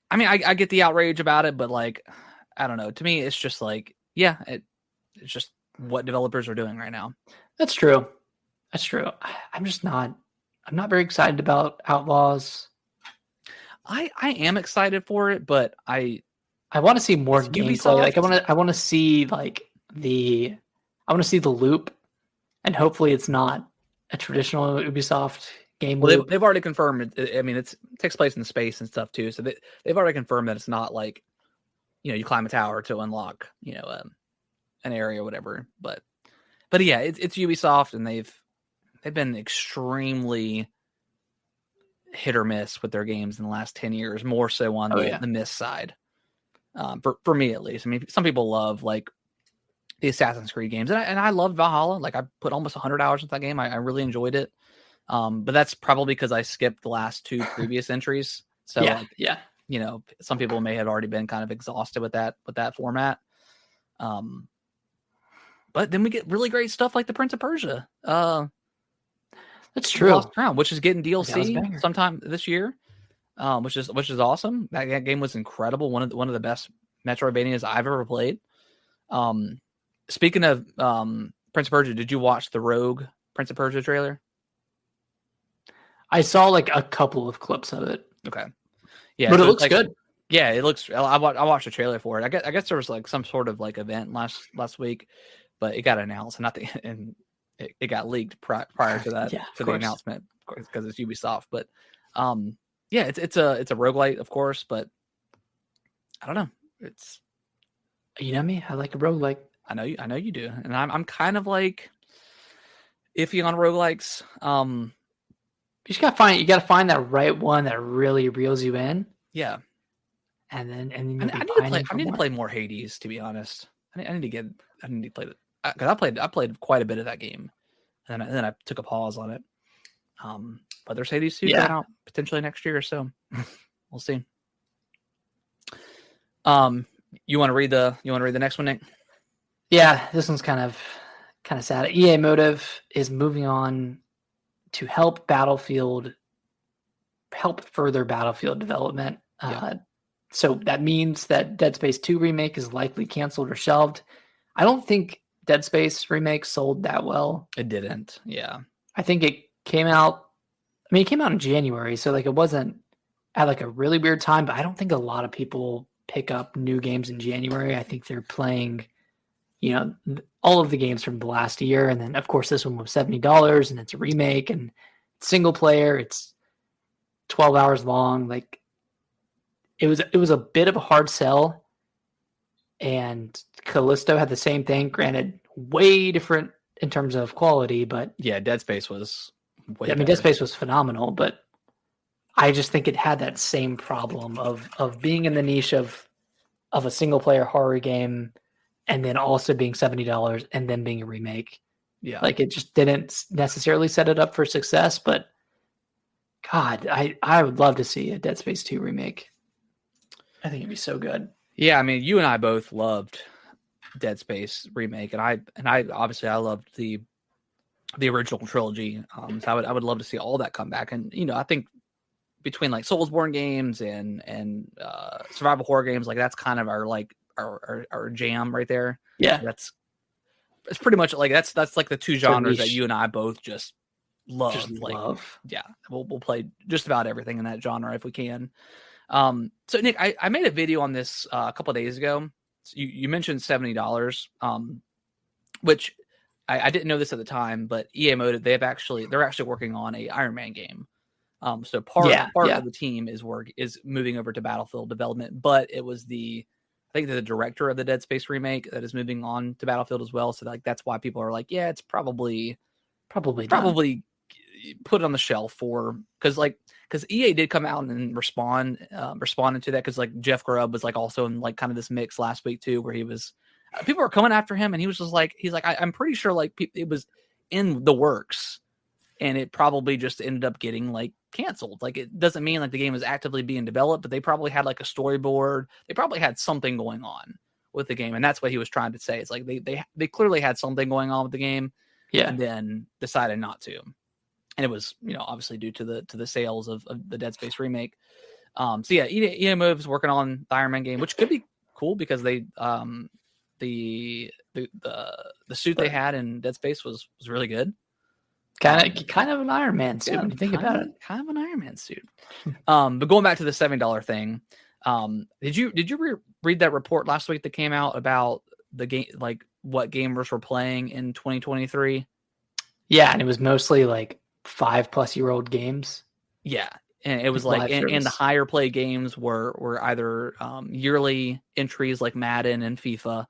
I mean, I get the outrage about it, but like, I don't know. To me, it's just like, it's just what developers are doing right now. That's true. I'm not very excited about Outlaws. I am excited for it, but I want to see more gameplay. Ubisoft. Like I want to see the loop, and hopefully it's not a traditional Ubisoft game. Well, they've already confirmed it. I mean, it takes place in space and stuff too. So they've already confirmed that it's not like, you climb a tower to unlock, an area or whatever. But yeah, it's Ubisoft, and they've been extremely hit or miss with their games in the last 10 years, more so on the miss side. For me at least. I mean, some people love like the Assassin's Creed games, and I loved Valhalla. Like I put almost 100 hours into that game. I really enjoyed it. But that's probably because I skipped the last 2 previous entries. So some people may have already been kind of exhausted with that format. But then we get really great stuff like the Prince of Persia. That's true. Lost Crown, which is getting DLC sometime this year. Which is awesome. That game was incredible. One of the best Metroidvanias I've ever played. Speaking of Prince of Persia, did you watch the Rogue Prince of Persia trailer? I saw like a couple of clips of it. Okay, yeah, but it looks good. Yeah, it looks. I watched a trailer for it. I guess there was like some sort of like event last week, but it got announced, and it got leaked prior to that to the announcement because it's Ubisoft. But it's a roguelite, of course, but I don't know. It's, you know me, I like a roguelike. I know you do, and I'm kind of like iffy on roguelikes. You just gotta find that right one that really reels you in. Yeah, and then I need to play more Hades, to be honest. I need to play it because I played quite a bit of that game, and then I took a pause on it. But there's Hades 2 coming out potentially next year, so we'll see. You want to read the next one, Nick? Yeah, this one's kind of sad. EA Motive is moving on to help further Battlefield development. So that means that Dead Space 2 remake is likely canceled or shelved. I don't think Dead Space remake sold that well. It didn't. Yeah. I think it came out. I mean, it came out in January, so like it wasn't at like a really weird time. But I don't think a lot of people pick up new games in January. I think they're playing, all of the games from the last year, and then of course this one was $70, and it's a remake and single player. It's 12 hours long. Like it was a bit of a hard sell. And Callisto had the same thing. Granted, way different in terms of quality, but yeah, Dead Space was. Dead Space was phenomenal, but I just think it had that same problem of being in the niche of a single player horror game, and then also being $70 and then being a remake. Yeah, like it just didn't necessarily set it up for success. But God, I would love to see a Dead Space 2 remake. I think it'd be so good. Yeah, I mean, you and I both loved Dead Space remake, and I obviously I loved the original trilogy. So I would love to see all that come back. And I think between like Soulsborne games and survival horror games, like that's kind of our jam right there. Yeah, it's pretty much like that's like the 2 genres that you and I both just love. Yeah, we'll play just about everything in that genre if we can. So Nick, I made a video on this a couple of days ago. you mentioned $70, which I didn't know this at the time, but EA Motive they're actually working on a Iron Man game. So part of the team is moving over to Battlefield development, but it was I think the director of the Dead Space remake that is moving on to Battlefield as well. So like that's why people are like, yeah, it's probably put it on the shelf because EA did come out and responded to that because like Jeff Grubb was like also in like kind of this mix last week too, where he was people were coming after him and he was just like I'm pretty sure like it was in the works and it probably just ended up getting like canceled. Like it doesn't mean like the game is actively being developed, but they probably had like a storyboard. They probably had something going on with the game, and that's what he was trying to say. It's like they clearly had something going on with the game, and then decided not to. And it was, obviously due to the sales of the Dead Space remake. So yeah, EA Move's working on the Iron Man game, which could be cool because they the suit they had in Dead Space was really good. Kind of an Iron Man suit when you think about it. Kind of an Iron Man suit. But going back to the $70 thing, did you read that report last week that came out about the game, like what gamers were playing in 2023? Yeah, and it was mostly like 5+-year-old games. Yeah, and it was like and the higher play games were either yearly entries like Madden and FIFA,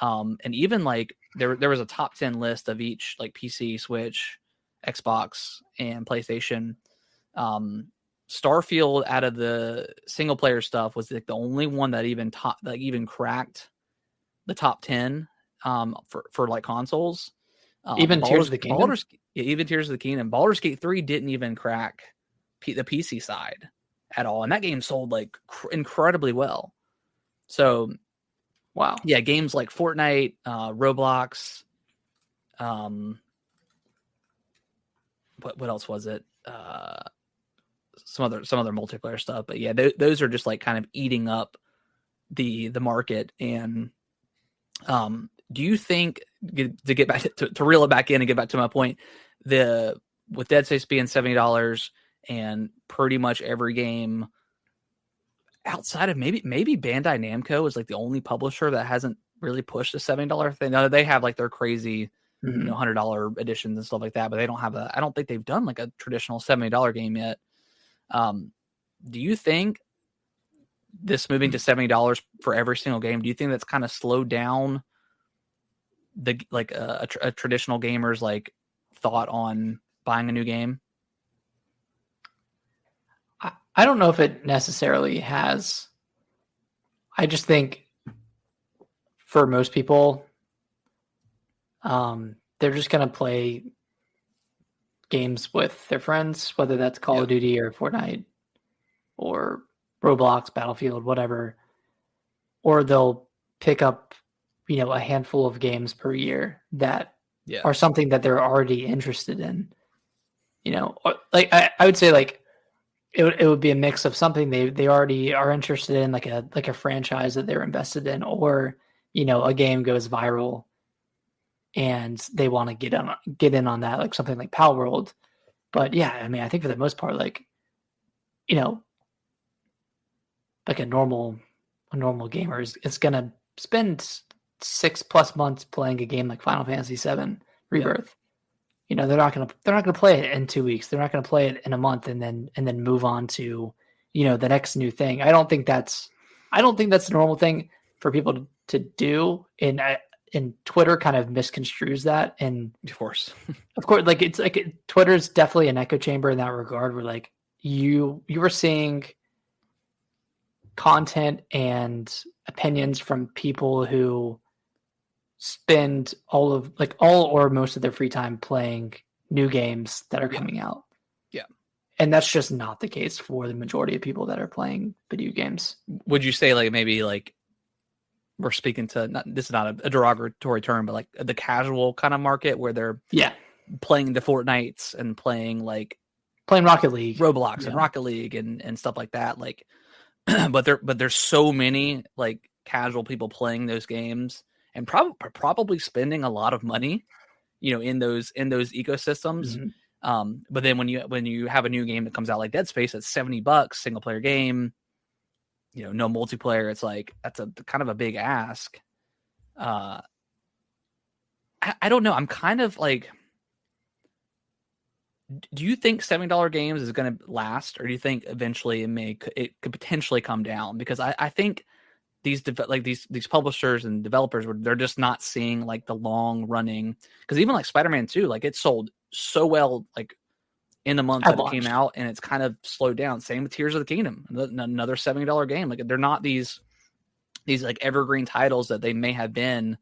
and even like there was a top 10 list of each like PC, Switch, Xbox, and PlayStation. Starfield out of the single player stuff was like the only one that even cracked the top 10 for like consoles. Even Tears of the Kingdom. Even Tears of the Kingdom. Baldur's Gate 3 didn't even crack the PC side at all, and that game sold like incredibly well. So, wow, yeah, games like Fortnite, Roblox, what else was it? Some other multiplayer stuff, but yeah, those are just like kind of eating up the market. And do you think, to get back to reel it back in and get back to my point, with Dead Space being $70 and pretty much every game outside of maybe Bandai Namco is like the only publisher that hasn't really pushed the $70 thing. Now they have like their crazy $100 editions and stuff like that, but they don't have I don't think they've done like a traditional $70 game yet. Do you think this moving to $70 for every single game, do you think that's kind of slowed down the like a traditional gamer's like thought on buying a new game? I don't know if it necessarily has. I just think for most people, they're just going to play games with their friends, whether that's Call of Duty or Fortnite or Roblox, Battlefield, whatever. Or they'll pick up, a handful of games per year that are something that they're already interested in. Like I would say like it would be a mix of something they already are interested in, like a franchise that they're invested in, or a game goes viral and they want to get in on that, like something like Pal World. But yeah, I mean, I think for the most part, like like a normal gamer is gonna spend 6+ months playing a game like Final Fantasy VII Rebirth. They're not gonna play it in 2 weeks. They're not gonna play it in a month and then move on to the next new thing. I don't think that's the normal thing for people to do. And Twitter kind of misconstrues that. And of course, like it's like Twitter's definitely an echo chamber in that regard, where like you were seeing content and opinions from people who spend all or most of their free time playing new games that are coming out. Yeah. And that's just not the case for the majority of people that are playing video games. Would you say like maybe like we're speaking to, this is not a derogatory term, but like the casual kind of market where they're playing the Fortnites and playing Rocket League, Roblox and Rocket League and stuff like that. Like, but there's so many like casual people playing those games and probably spending a lot of money, in those ecosystems. Mm-hmm. But then when you have a new game that comes out like Dead Space at $70, single player game, no multiplayer. It's like that's a kind of a big ask. I don't know. I'm kind of like, do you think $70 games is going to last, or do you think eventually it could potentially come down? Because I think these publishers and developers they're just not seeing like the long running, because even like Spider-Man 2, like it sold so well like in the month that it came out, and it's kind of slowed down. Same with Tears of the Kingdom, another $70 game. Like they're not these like evergreen titles that they may have been,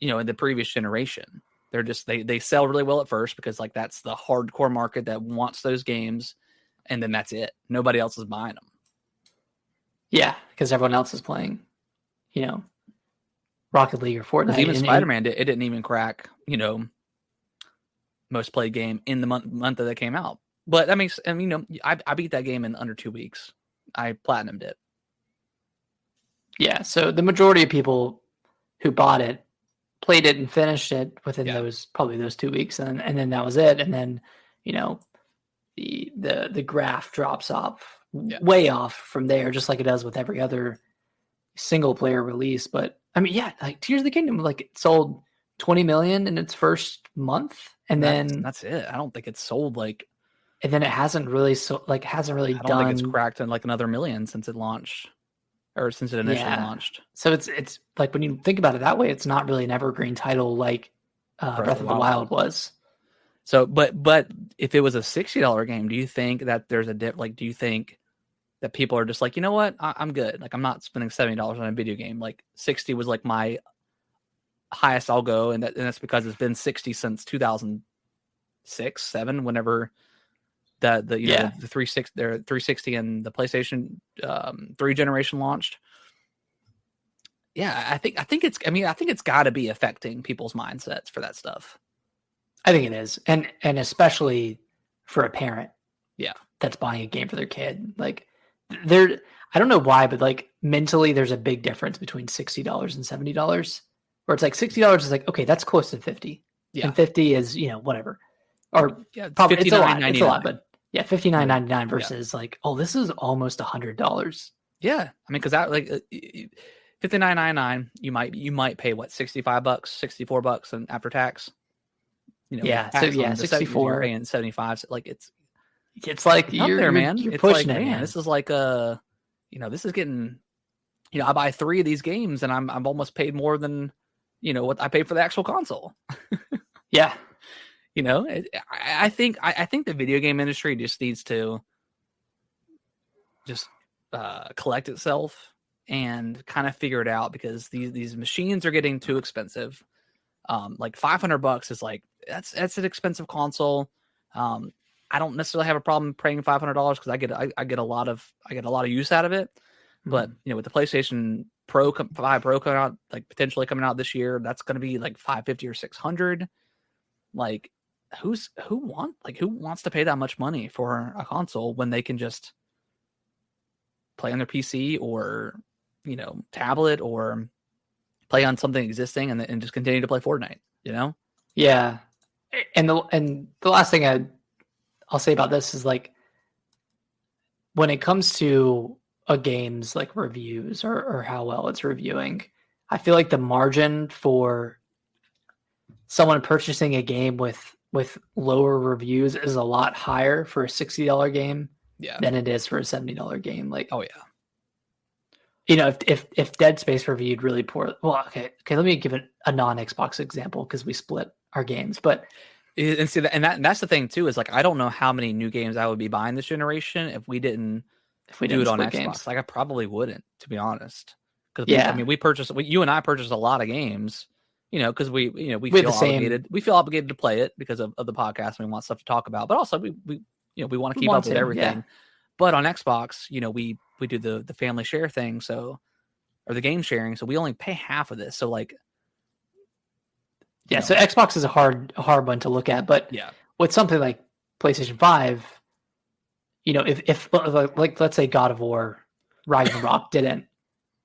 in the previous generation. They're just they sell really well at first because like that's the hardcore market that wants those games, and then that's it. Nobody else is buying them. Yeah, because everyone else is playing, Rocket League or Fortnite. Even Spider-Man, it didn't even crack, most played game in the month that it came out. But I mean, I beat that game in under 2 weeks. I platinumed it. Yeah, so the majority of people who bought it played it and finished it within those 2 weeks, and then that was it. And then, the graph drops off way off from there, just like it does with every other single player release. But I mean, like Tears of the Kingdom, like it sold 20 million in its first month, and then that's it. I don't think it's sold like, and then it hasn't really I don't think it's cracked in like another million since it launched. Or since it initially launched. So it's like, when you think about it that way, it's not really an evergreen title like Breath of the Wild was. So, but if it was a $60 game, do you think that there's do you think that people are just like, you know what, I'm good. Like I'm not spending $70 on a video game. Like 60 was like my highest I'll go, and that's because it's been 60 since 2006, 7, whenever the 360 and the PlayStation 3 generation launched. Yeah, I think it's got to be affecting people's mindsets for that stuff. I think it is, and especially for a parent, that's buying a game for their kid. Like, I don't know why, but like mentally, there's a big difference between $60 and $70. Where it's like $60 is like, okay, that's close to 50, and 50 is whatever, or probably it's a lot, but. Yeah, $59.99 versus like, oh, this is almost $100. Yeah, I mean, because that like $59.99, you might pay what, $65, $64, and after tax. 64, paying 75. So like it's like you're there, man. You're pushing it, man. This is like this is getting, I buy 3 of these games and I'm almost paid more than what I paid for the actual console. Yeah. I think the video game industry just needs to collect itself and kind of figure it out, because these machines are getting too expensive. Like $500 is like that's an expensive console. I don't necessarily have a problem paying $500 because I get a lot of use out of it. But with the PlayStation 5 Pro coming out, like potentially coming out this year, that's going to be like $550 or $600. Like who wants to pay that much money for a console when they can just play on their PC or tablet, or play on something existing and just continue to play Fortnite, Yeah. And the last thing I'll say about this is, like, when it comes to a game's like reviews or how well it's reviewing, I feel like the margin for someone purchasing a game with lower reviews is a lot higher for a $60 game than it is for a $70 game. Like, oh yeah. If Dead Space reviewed really poor, well, okay, let me give it a non-Xbox example because we split our games. But and see that, and that's the thing too, is like I don't know how many new games I would be buying this generation if we didn't do it on Xbox. Games. Like I probably wouldn't, to be honest. Because you and I purchased a lot of games, because we feel obligated. We feel obligated to play it because of the podcast, and we want stuff to talk about. But also we want to keep up with everything. Yeah. But on Xbox, we do the family share thing, or the game sharing, so we only pay half of this. So like, so Xbox is a hard one to look at, but with something like PlayStation 5, if like let's say God of War Ragnarok didn't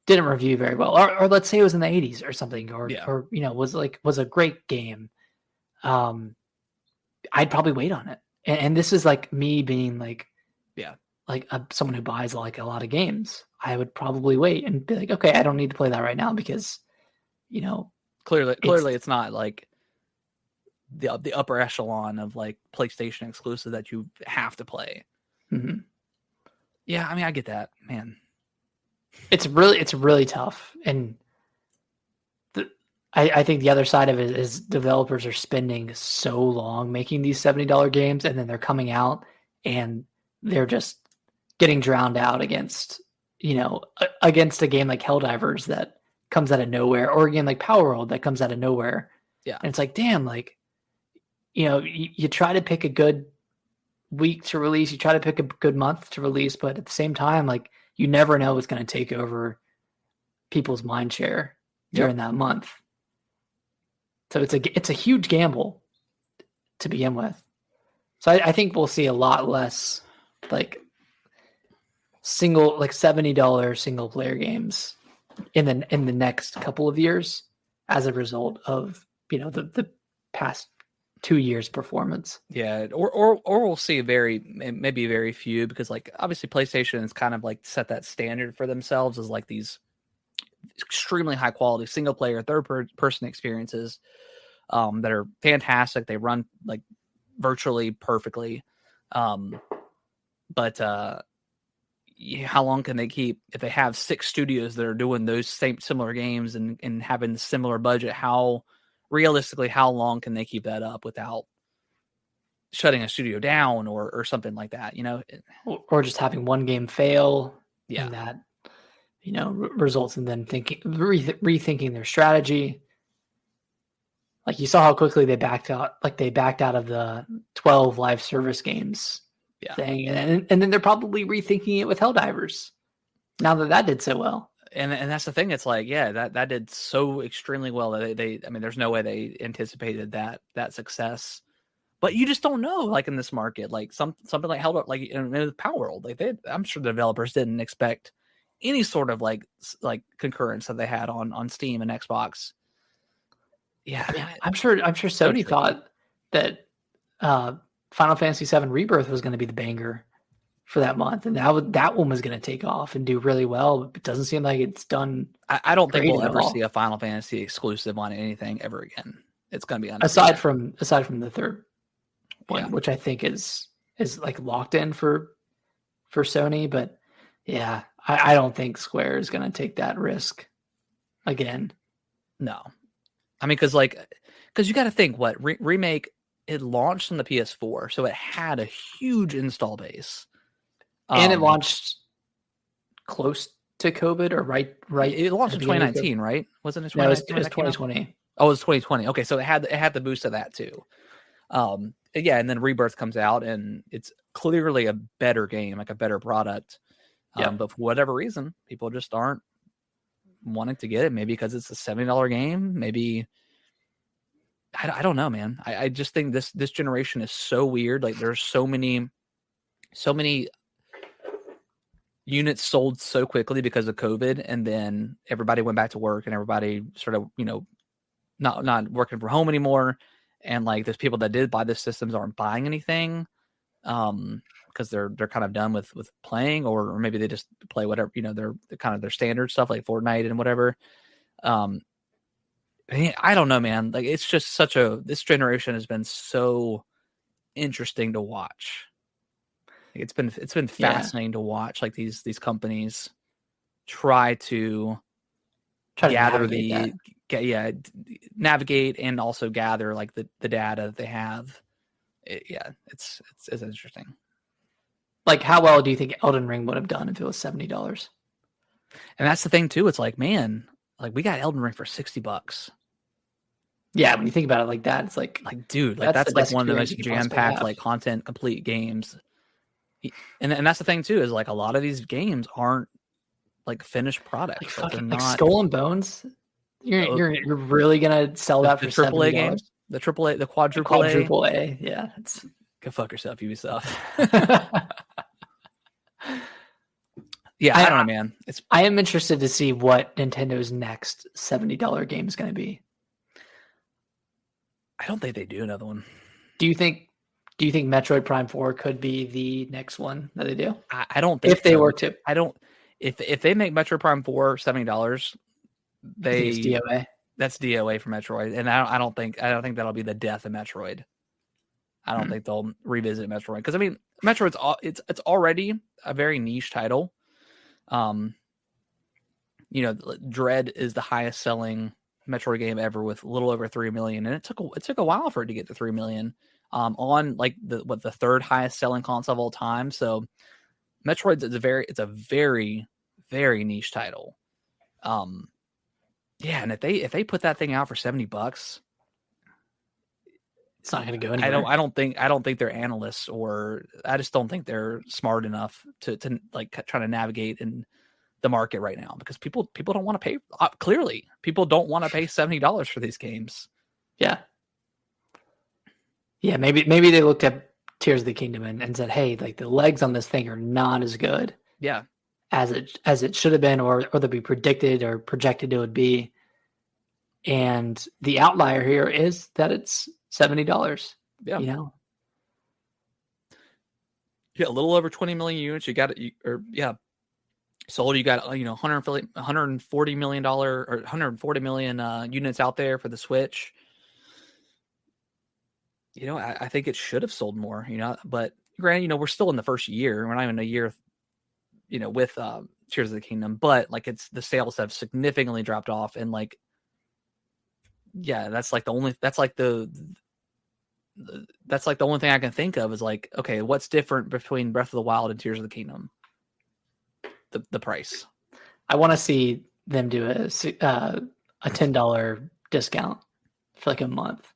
review very well, or let's say it was in the 80s or something, or was a great game, I'd probably wait on it. And this is like me being like, like someone who buys like a lot of games, I would probably wait and be like, okay, I don't need to play that right now because, clearly it's not like the upper echelon of like PlayStation exclusive that you have to play. Mm-hmm. Yeah, I mean, I get that, man. It's really tough, and I think the other side of it is developers are spending so long making these $70 games, and then they're coming out and they're just getting drowned out against a game like Helldivers that comes out of nowhere, or a game like Power World that comes out of nowhere. Yeah, and it's like, damn, like you try to pick a good week to release, you try to pick a good month to release, but at the same time, like you never know what's going to take over people's mind share during that month. So it's a huge gamble to begin with. So I think we'll see a lot less like $70 single player games in the next couple of years as a result of the past 2 years performance. Yeah, or we'll see maybe very few, because like obviously PlayStation has kind of like set that standard for themselves as like these extremely high quality single player third person experiences that are fantastic. They run like virtually perfectly. But how long can they keep, if they have 6 studios that are doing those similar games and having the similar budget, how long can they keep that up without shutting a studio down or something like that, or just having one game fail? Yeah. And that, results in them rethinking their strategy. Like you saw how quickly they backed out of the 12 live service games thing. And then they're probably rethinking it with Helldivers now that did so well. And that's the thing. It's like, yeah, that did so extremely well that I mean, there's no way they anticipated that success, but you just don't know, like in this market, like something like Helldivers, like in Power World, like I'm sure the developers didn't expect any sort of like concurrence that they had on Steam and Xbox. Yeah, I mean, I'm sure Sony thought that Final Fantasy VII Rebirth was going to be the banger for that month, and that one was going to take off and do really well. But it doesn't seem like it's done. I don't think we'll ever see a Final Fantasy exclusive on anything ever again. It's going to be aside from the third one, which I think is like locked in for Sony. But yeah, I don't think Square is going to take that risk again. No. I mean, because you got to think, what Remake, it launched on the PS4, so it had a huge install base, and it launched close to COVID or right. It launched in 2019, right? Wasn't it? 2019? No, it was 2020. Oh, it was 2020. Okay, so it had the boost of that too. Yeah, and then Rebirth comes out, and it's clearly a better game, like a better product. But for whatever reason, people just aren't wanting to get it. Maybe because it's a $70 game. Maybe I don't know, man. I just think this generation is so weird. Like there's so many units sold so quickly because of COVID, and then everybody went back to work, and everybody sort of not working from home anymore. And like those people that did buy the systems aren't buying anything because they're kind of done with playing, or maybe they just play whatever, they're kind of their standard stuff like Fortnite and whatever. I don't know, man. Like it's just this generation has been so interesting to watch. Like, it's been fascinating to watch, like these companies try to gather navigate and also gather like the data that they have. It's interesting. Like, how well do you think Elden Ring would have done if it was $70? And that's the thing too. It's like, man, like we got Elden Ring for $60. Yeah, when you think about it like that, it's like dude, like that's like one of the most jam-packed, like content complete games. And that's the thing too, is like a lot of these games aren't like finished products. Like Skull and Bones. You're really gonna sell that for $70? Games? The AAA, the quadruple A. Yeah, go fuck yourself, Ubisoft. Yeah, I don't know, man. I am interested to see what Nintendo's next $70 game is going to be. I don't think they do another one. Do you think Do you think Metroid Prime 4 could be the next one that they do? I don't think if they were to. I don't. If they make Metroid Prime 4 $70, I think it's DOA. That's DOA for Metroid, and I don't think that'll be the death of Metroid. I don't think they'll revisit Metroid because I mean Metroid's it's already a very niche title. Dread is the highest selling Metroid game ever with a little over 3 million, and it took a while for it to get to 3 million. On like the third highest selling console of all time. So Metroid's it's a very very niche title. Yeah, and if they put that thing out for $70, it's not going to go anywhere. I don't think they're analysts, or I just don't think they're smart enough to like try to navigate in the market right now because people don't want to pay. Clearly, people don't want to pay $70 for these games. Yeah. Yeah, maybe they looked at Tears of the Kingdom and said, "Hey, like the legs on this thing are not as good, as it should have been, or that we predicted or projected it would be." And the outlier here is that it's $70. Yeah, you know, a little over 20 million units. You got it, sold. You got $140 million or 140 million units out there for the Switch. I think it should have sold more, but granted, we're still in the first year. We're not even a year, with Tears of the Kingdom, but like the sales have significantly dropped off. And like, yeah, that's like the only thing I can think of is like, okay, what's different between Breath of the Wild and Tears of the Kingdom? The price. I want to see them do a $10 discount for like a month.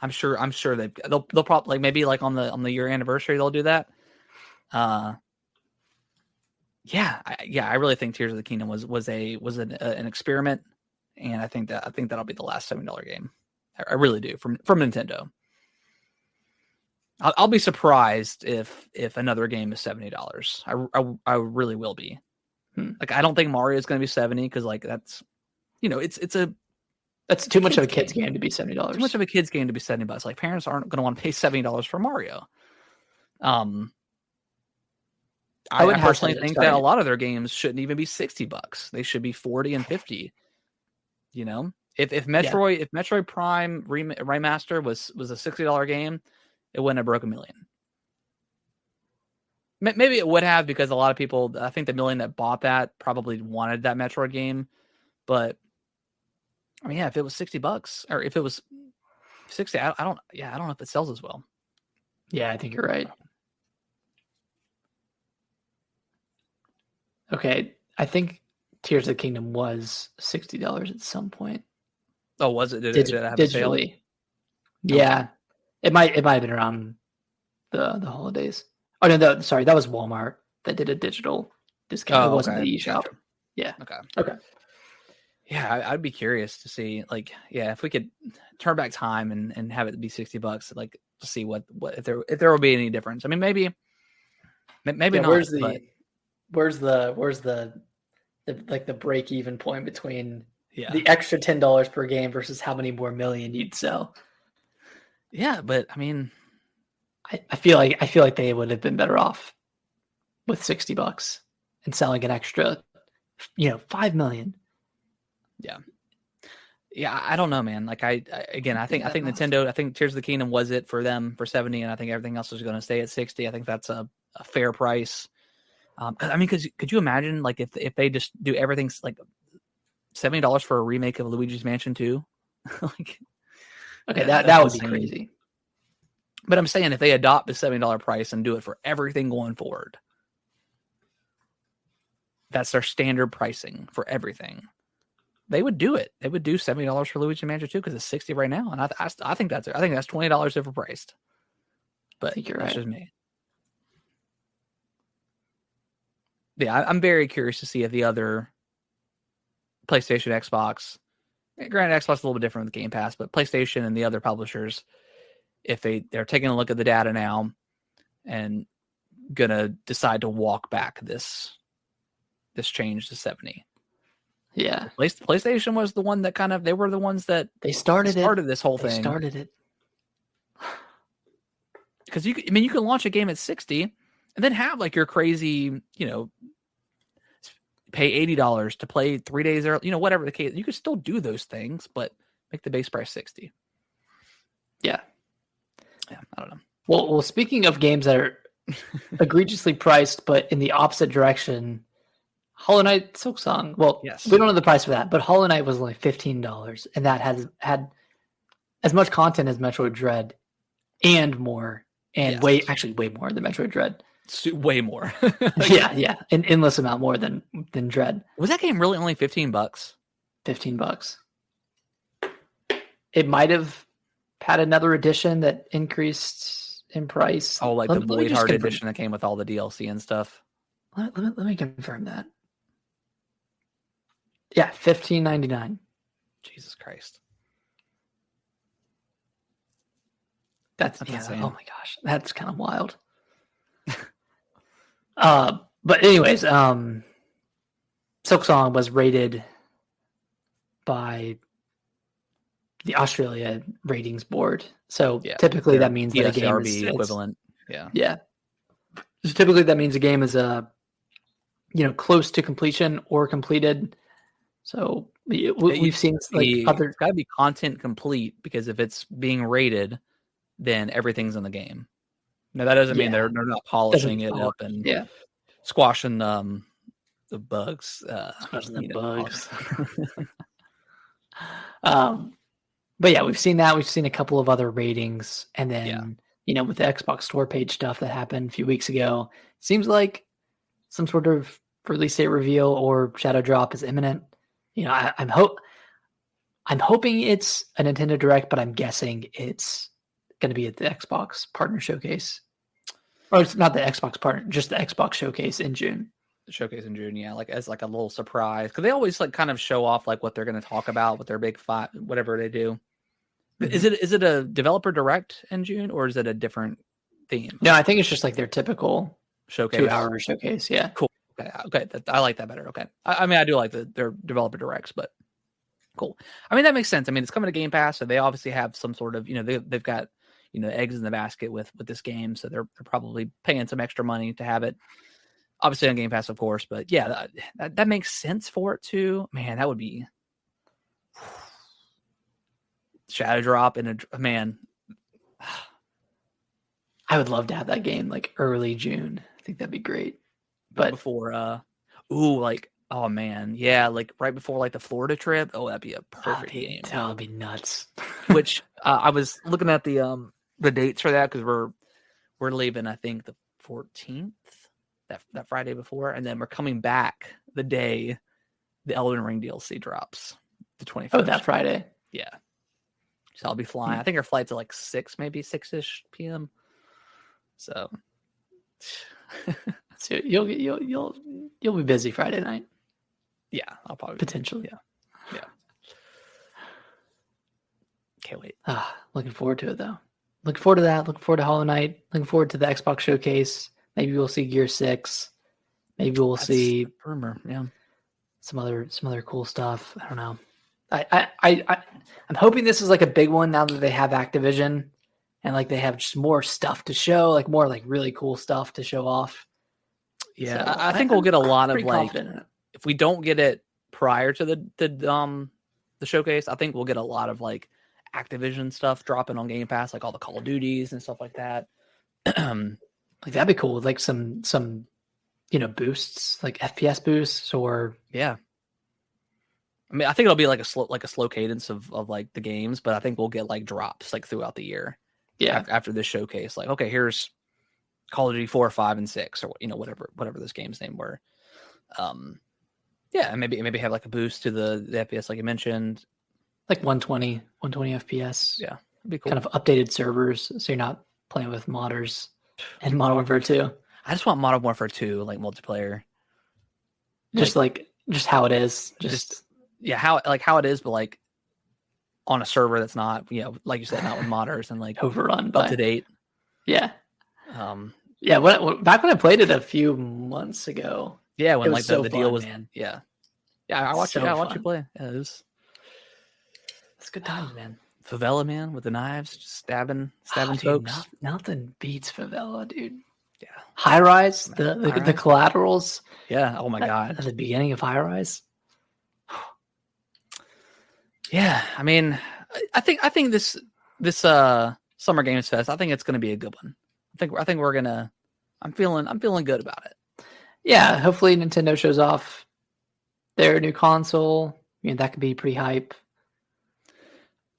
I'm sure they'll probably like maybe like on the year anniversary they'll do that. I really think Tears of the Kingdom was an experiment, and I think that'll be the last $70 game. I really do from Nintendo. I'll be surprised if another game is $70. I really will be. Like I don't think Mario is going to be 70 because like that's that's too much of a kid's game to be $70. Too much of a kid's game to be $70. Like parents aren't going to want to pay $70 for Mario. I would personally think that a lot of their games shouldn't even be $60. They should be 40 and 50. If Metroid Prime Remaster was a $60 game, it wouldn't have broke 1 million. Maybe it would have because a lot of people, I think the million that bought that probably wanted that Metroid game, but I mean, yeah, if it was $60 or if it was 60, I don't know if it sells as well. Yeah, I think you're right. Okay, I think Tears of the Kingdom was $60 at some point. Oh, was it? Did it have a sale? Yeah, it might have been around the holidays. Oh no, that was Walmart that did a digital discount. It wasn't the eShop. Gotcha. Yeah. Okay. Yeah, I'd be curious to see, like, if we could turn back time and have it be $60, like, to see what if there will be any difference. I mean, maybe not. Where's the like the break even point between the extra $10 per game versus how many more million you'd sell? Yeah, but I mean, I feel like they would have been better off with $60 and selling an extra, 5 million. Yeah, I don't know, man. Like I think Nintendo, I think Tears of the Kingdom was it for them for 70, and I think everything else is going to stay at 60. I think that's a fair price. I mean, could you imagine like if they just do everything like $70 for a remake of Luigi's Mansion 2? Like, okay, that would be crazy. But I'm saying if they adopt the $70 price and do it for everything going forward, that's their standard pricing for everything. They would do it. They would do $70 for Luigi Mansion 2 because it's 60 right now, and I think that's $20 overpriced. But I think that's just me. Yeah, I'm very curious to see if the other PlayStation, Xbox, granted Xbox is a little bit different with Game Pass, but PlayStation and the other publishers, if they're taking a look at the data now and gonna decide to walk back this change to 70. Yeah, PlayStation was the one that they were the ones that started this whole thing. Started it. because you can launch a game at 60 and then have like your crazy, pay $80 to play 3 days early, whatever the case. You could still do those things, but make the base price 60. Yeah. Yeah, I don't know. Well, speaking of games that are egregiously priced, but in the opposite direction, Hollow Knight Silksong. Well, yes, we don't know the price for that, but Hollow Knight was only $15, and that had as much content as Metroid Dread and more, and way more than Metroid Dread. Way more. yeah, an endless amount more than Dread. Was that game really only $15? $15. It might have had another edition that increased in price. Oh, like the Void Heart edition that came with all the DLC and stuff. Let me confirm that. Yeah, $15.99. Jesus Christ. That's insane. Oh my gosh, that's kind of wild. But anyways, Silksong was rated by the Australia Ratings Board. So typically that means that a game is equivalent. Yeah. So typically that means a game is close to completion or completed. So we've seen it's got to be content complete, because if it's being rated, then everything's in the game. Now that doesn't mean they're not polishing it up and squashing the bugs. Squashing the bugs. But yeah, we've seen that. We've seen a couple of other ratings, and then with the Xbox Store page stuff that happened a few weeks ago, it seems like some sort of release date reveal or shadow drop is imminent. I'm hoping it's a Nintendo Direct, but I'm guessing it's going to be at the Xbox Partner Showcase. Or it's not the Xbox Partner, just the Xbox Showcase in June. The showcase in June, like as like a little surprise, because they always like kind of show off like what they're going to talk about with their big five, whatever they do. Mm-hmm. Is it a developer direct in June, or is it a different theme? No, I think it's just like their typical showcase, 2-hour showcase. Yeah, cool. Okay, I like that better. Okay, I mean I do like their developer directs, but cool. I mean that makes sense. I mean it's coming to Game Pass, so they obviously have some sort of they've got eggs in the basket with this game, so they're probably paying some extra money to have it. Obviously on Game Pass, of course, but yeah, that makes sense for it too. Man, that would be shadow drop in a man. I would love to have that game like early June. I think that'd be great. But before, oh man, yeah, like right before like the Florida trip. Oh, that'd be a perfect game. That would be nuts. Which I was looking at the dates for that, because we're leaving, I think the 14th. That Friday before, and then we're coming back the day the Elden Ring DLC drops, the 21st. Oh, that Friday. Yeah. So I'll be flying. I think our flight's at like 6-ish p.m. So you'll be busy Friday night. Yeah, I'll probably potentially. Yeah. Can't wait. Looking forward to it though. Looking forward to that. Looking forward to Hollow Knight. Looking forward to the Xbox Showcase. Maybe we'll see Gear 6. Maybe we'll see rumor. Yeah, some other cool stuff. I don't know. I'm hoping this is like a big one now that they have Activision and like they have just more stuff to show, like more like really cool stuff to show off. Yeah, so I think we'll get a lot of like. If we don't get it prior to the showcase, I think we'll get a lot of like Activision stuff dropping on Game Pass, like all the Call of Duties and stuff like that. Like that'd be cool, like some boosts, like FPS boosts, or I mean, I think it'll be like a slow cadence of like the games, but I think we'll get like drops like throughout the year. Yeah, after this showcase, like okay, here's Call of Duty 4, 5, and 6, or whatever those games name were. And maybe have like a boost to the FPS, like you mentioned, like 120 FPS. Yeah, it'd be cool. Kind of updated servers, so you're not playing with modders. And Modern Warfare 2. I just want Modern Warfare 2 like multiplayer. Just how it is. How it is, but like on a server that's not, like you said, not with modders and like overrun up to date. Yeah. Back when I played it a few months ago. Yeah, when like the deal was, man. Yeah. I watched you play. Yeah, it's good times, man. Favela man with the knives, just stabbing Dude, folks. Nothing beats Favela, dude. Yeah. High Rise, the collaterals. Yeah. Oh my god. At the beginning of High Rise. Yeah. I mean, I think this Summer Games Fest, I think it's going to be a good one. I think we're gonna. I'm feeling good about it. Yeah. Hopefully, Nintendo shows off their new console. I mean, that could be pretty hype.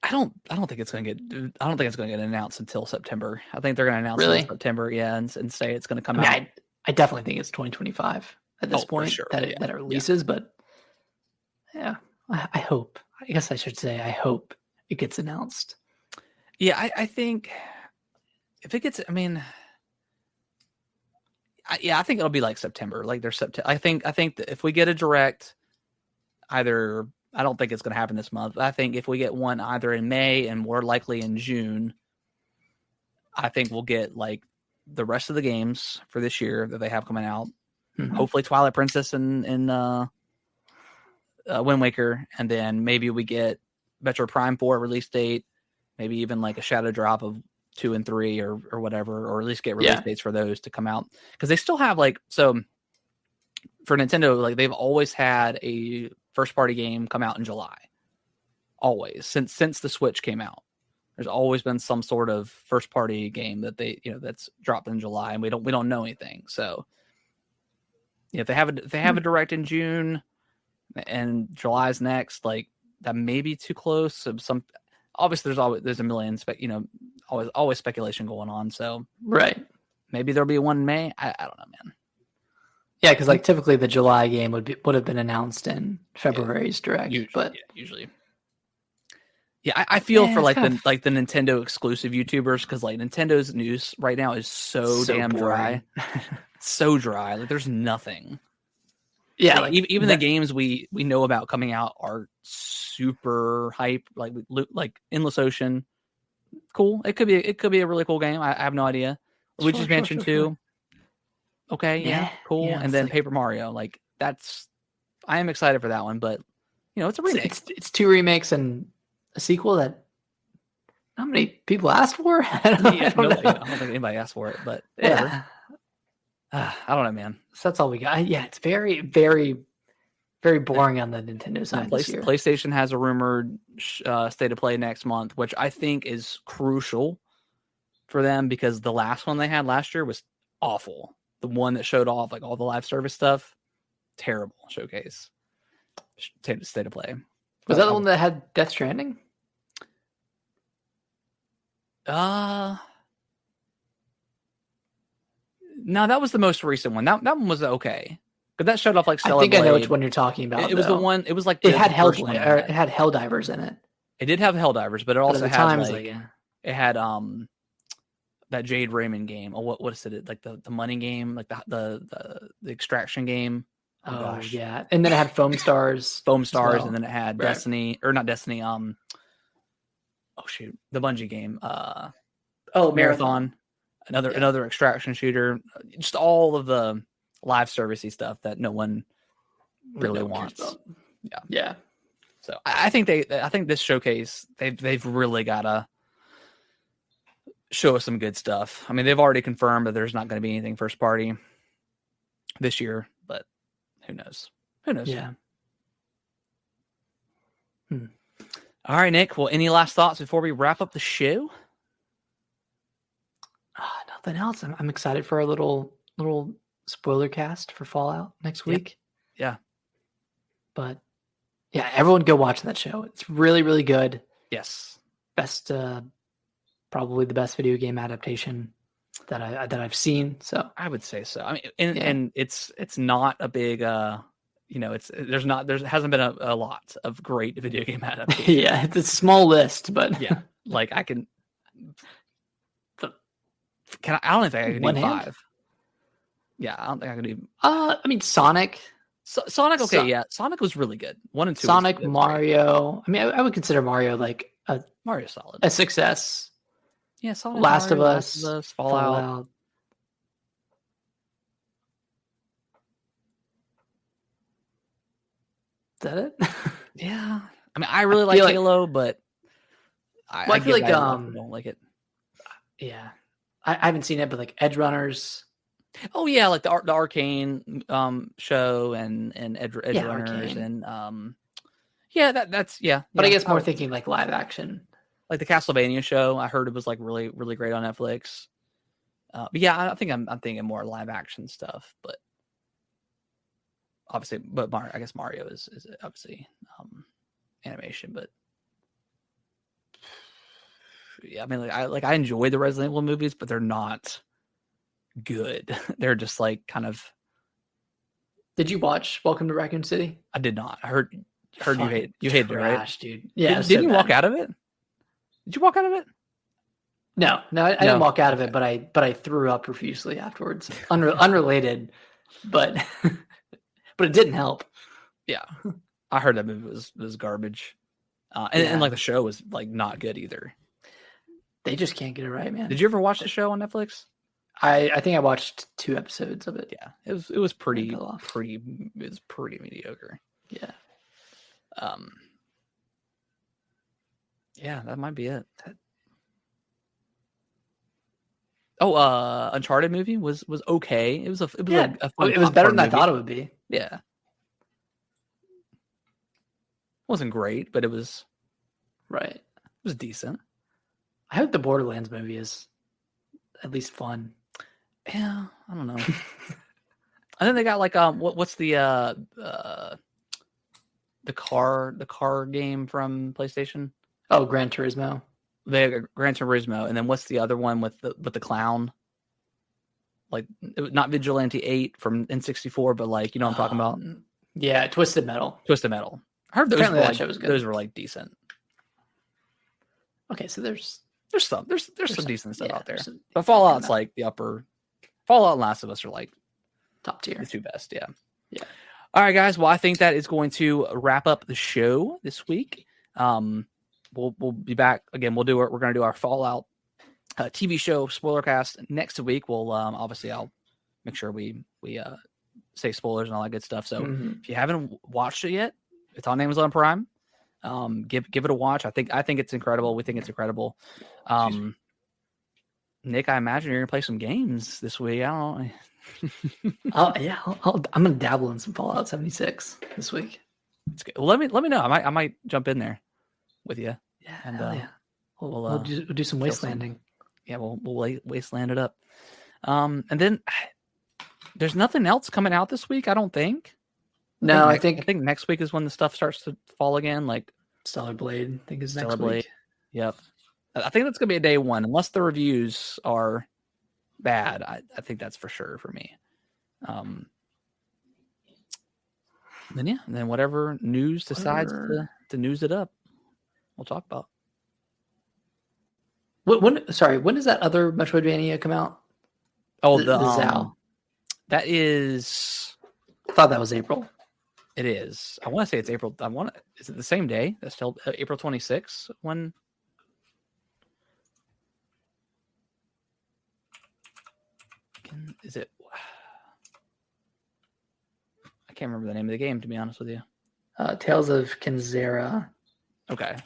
I don't think it's going to get announced until September. I think they're going to announce it in September, and say it's going to come out. I definitely think it's 2025 at this point sure. that it releases. But yeah, I hope. I guess I should say I hope it gets announced. Yeah, I think if it gets, I mean, I think it'll be like September. Like there's September. I think that if we get a direct, either. I don't think it's going to happen this month. I think if we get one either in May and more likely in June, I think we'll get like the rest of the games for this year that they have coming out. Mm-hmm. Hopefully Twilight Princess and Wind Waker. And then maybe we get Metroid Prime 4 release date, maybe even like a shadow drop of 2 and 3 or whatever, or at least get release dates for those to come out. Because they still have like, so for Nintendo, like they've always had a first party game come out in July. Always. Since the Switch came out. There's always been some sort of first party game that they, that's dropped in July, and we don't know anything. So if they have a direct in June and July's next, like that may be too close. So obviously there's a million always speculation going on. So right. Maybe there'll be one in May. I don't know, man. Yeah, because like typically the July game would have been announced in February's direct, usually. Yeah, I feel for like the Nintendo exclusive YouTubers, because like Nintendo's news right now is so damn dry, so dry. Like there's nothing. Yeah, like even the games we know about coming out are super hype. Like Endless Ocean, cool. It could be a really cool game. I have no idea. Luigi's Mansion 2. Okay, yeah, cool. Yeah, and then Paper Mario, like I am excited for that one, but it's a remake. It's 2 remakes and a sequel that not many people asked for. I don't think anybody asked for it, but whatever. I don't know, man. So that's all we got. Yeah, it's very, very, very boring on the Nintendo side this year. PlayStation has a rumored state of play next month, which I think is crucial for them because the last one they had last year was awful. The one that showed off like all the live service stuff, terrible showcase. State of play. Was that the one that had Death Stranding? No, that was the most recent one. That one was okay, but that showed off like Stellar Blade. I think I know which one you're talking about. It was the one. It was like it had it had Helldivers in it. It did have Helldivers, but it also had it had that Jade Raymond game. Or what is it? Like the money game, like the extraction game. Oh gosh. Yeah, and then it had Foam Stars, and then it had Destiny, or not Destiny. Oh shoot, the Bungie game. Marathon. Another extraction shooter. Just all of the live servicey stuff that no one really wants. Yeah. So I think this showcase they've really gotta show us some good stuff. I mean, they've already confirmed that there's not going to be anything first party this year, but who knows? Yeah. All right, Nick. Well, any last thoughts before we wrap up the show? Nothing else. I'm excited for a little spoiler cast for Fallout next week. Yeah. But yeah, everyone go watch that show. It's really, really good. Yes. Probably the best video game adaptation that I've seen. So I would say so. I mean, and it's not a big there hasn't been a lot of great video game adaptations. Yeah, it's a small list, but yeah, like I can. I don't think I can do 5. Yeah, I don't think I can do. I mean, Sonic. Sonic, okay, yeah. Sonic was really good. 1 and 2. Sonic, Mario. Great. I mean, I would consider Mario like Mario solid, a success. Yeah, Sonic, Last of Us, Fallout. Is that it? Yeah, I mean, I really like Halo, but I feel like I don't like it. Yeah, I haven't seen it, but like Edge Runners. Oh yeah, like the Arcane show and Edge Runners Arcane. and that's But I guess more thinking like live action. Like the Castlevania show, I heard it was like really, really great on Netflix. But yeah, I think I'm thinking more live action stuff. But obviously, I guess Mario is obviously animation. But yeah, I mean, I enjoy the Resident Evil movies, but they're not good. They're just like kind of. Did you watch Welcome to Raccoon City? I did not. I heard you hated it, right? Dude. Yeah. Didn't you walk out of it? Did you walk out of it? No, I didn't walk out of it, but I threw up profusely afterwards. Unrelated, but but it didn't help. Yeah, I heard that movie was garbage, and like the show was like not good either. They just can't get it right, man. Did you ever watch the show on Netflix? I think I watched 2 episodes of it. Yeah, it was pretty mediocre. Yeah. Yeah, that might be it. Uncharted movie was okay. It was a fun it was better than I thought it would be. Yeah. It wasn't great, but it was right. It was decent. I hope the Borderlands movie is at least fun. Yeah, I don't know. I think they got like what's the car game from PlayStation? Oh, Gran Turismo. They have Gran Turismo, and then what's the other one with the clown? Like not Vigilante 8 from N64, but like you know what I'm talking about? Yeah, Twisted Metal. Twisted Metal. I heard those were like decent. Okay, so there's some decent stuff out there. But Fallout's like the upper. Fallout and Last of Us are like top tier. The 2 best, yeah. Yeah. All right, guys. Well, I think that is going to wrap up the show this week. We'll be back again. We're going to do our Fallout TV show spoiler cast next week. We'll obviously I'll make sure we say spoilers and all that good stuff. So if you haven't watched it yet, it's on Amazon Prime. Give it a watch. I think it's incredible. We think it's incredible. Nick, I imagine you're gonna play some games this week. I don't know. I'm gonna dabble in some Fallout 76 this week. It's good. Well, let me know. I might jump in there with you. Yeah, and we'll do some wastelanding. We'll wasteland it up. And then there's nothing else coming out this week. I don't think. No, I think next week is when the stuff starts to fall again. Like Stellar Blade, I think is next Blade. week. Yep. I think that's gonna be a day one, unless the reviews are bad. I think that's for sure for me. Then whatever news decides to news it up, we'll talk about. When does that other Metroidvania come out? Oh, the Zao. That is. I thought that was April. It is. I want to say it's April. Is it the same day? That's still April 26th. When? Is it? I can't remember the name of the game, to be honest with you. Tales of Kinzera. Okay.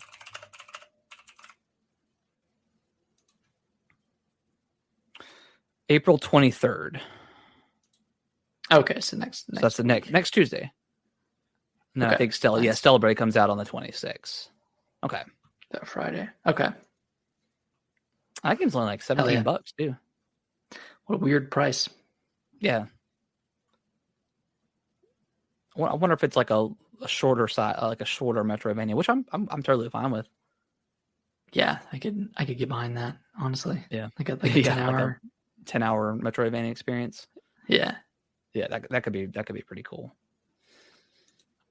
April 23rd. Okay, so next so that's the next Tuesday. And then I think Stellar Blade comes out on the 26th. Okay. That Friday. Okay. That game's only like $17 too. What a weird price. Yeah. I wonder if it's like a shorter side, like a shorter Metroidvania, which I'm totally fine with. Yeah, I could get behind that, honestly. Yeah. Like a 10-hour 10-hour Metroidvania experience. Yeah. Yeah, that could be pretty cool.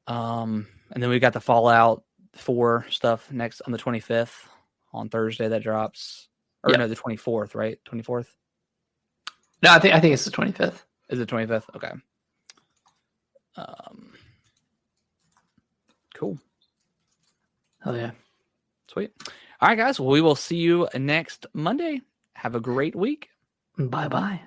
And then we got the Fallout 4 stuff next on the 25th on Thursday that drops. Or no, the 24th, right? 24th? No, I think it's the 25th. Is it 25th? Okay. Cool. Oh yeah. Sweet. All right, guys. Well, we will see you next Monday. Have a great week. Bye-bye.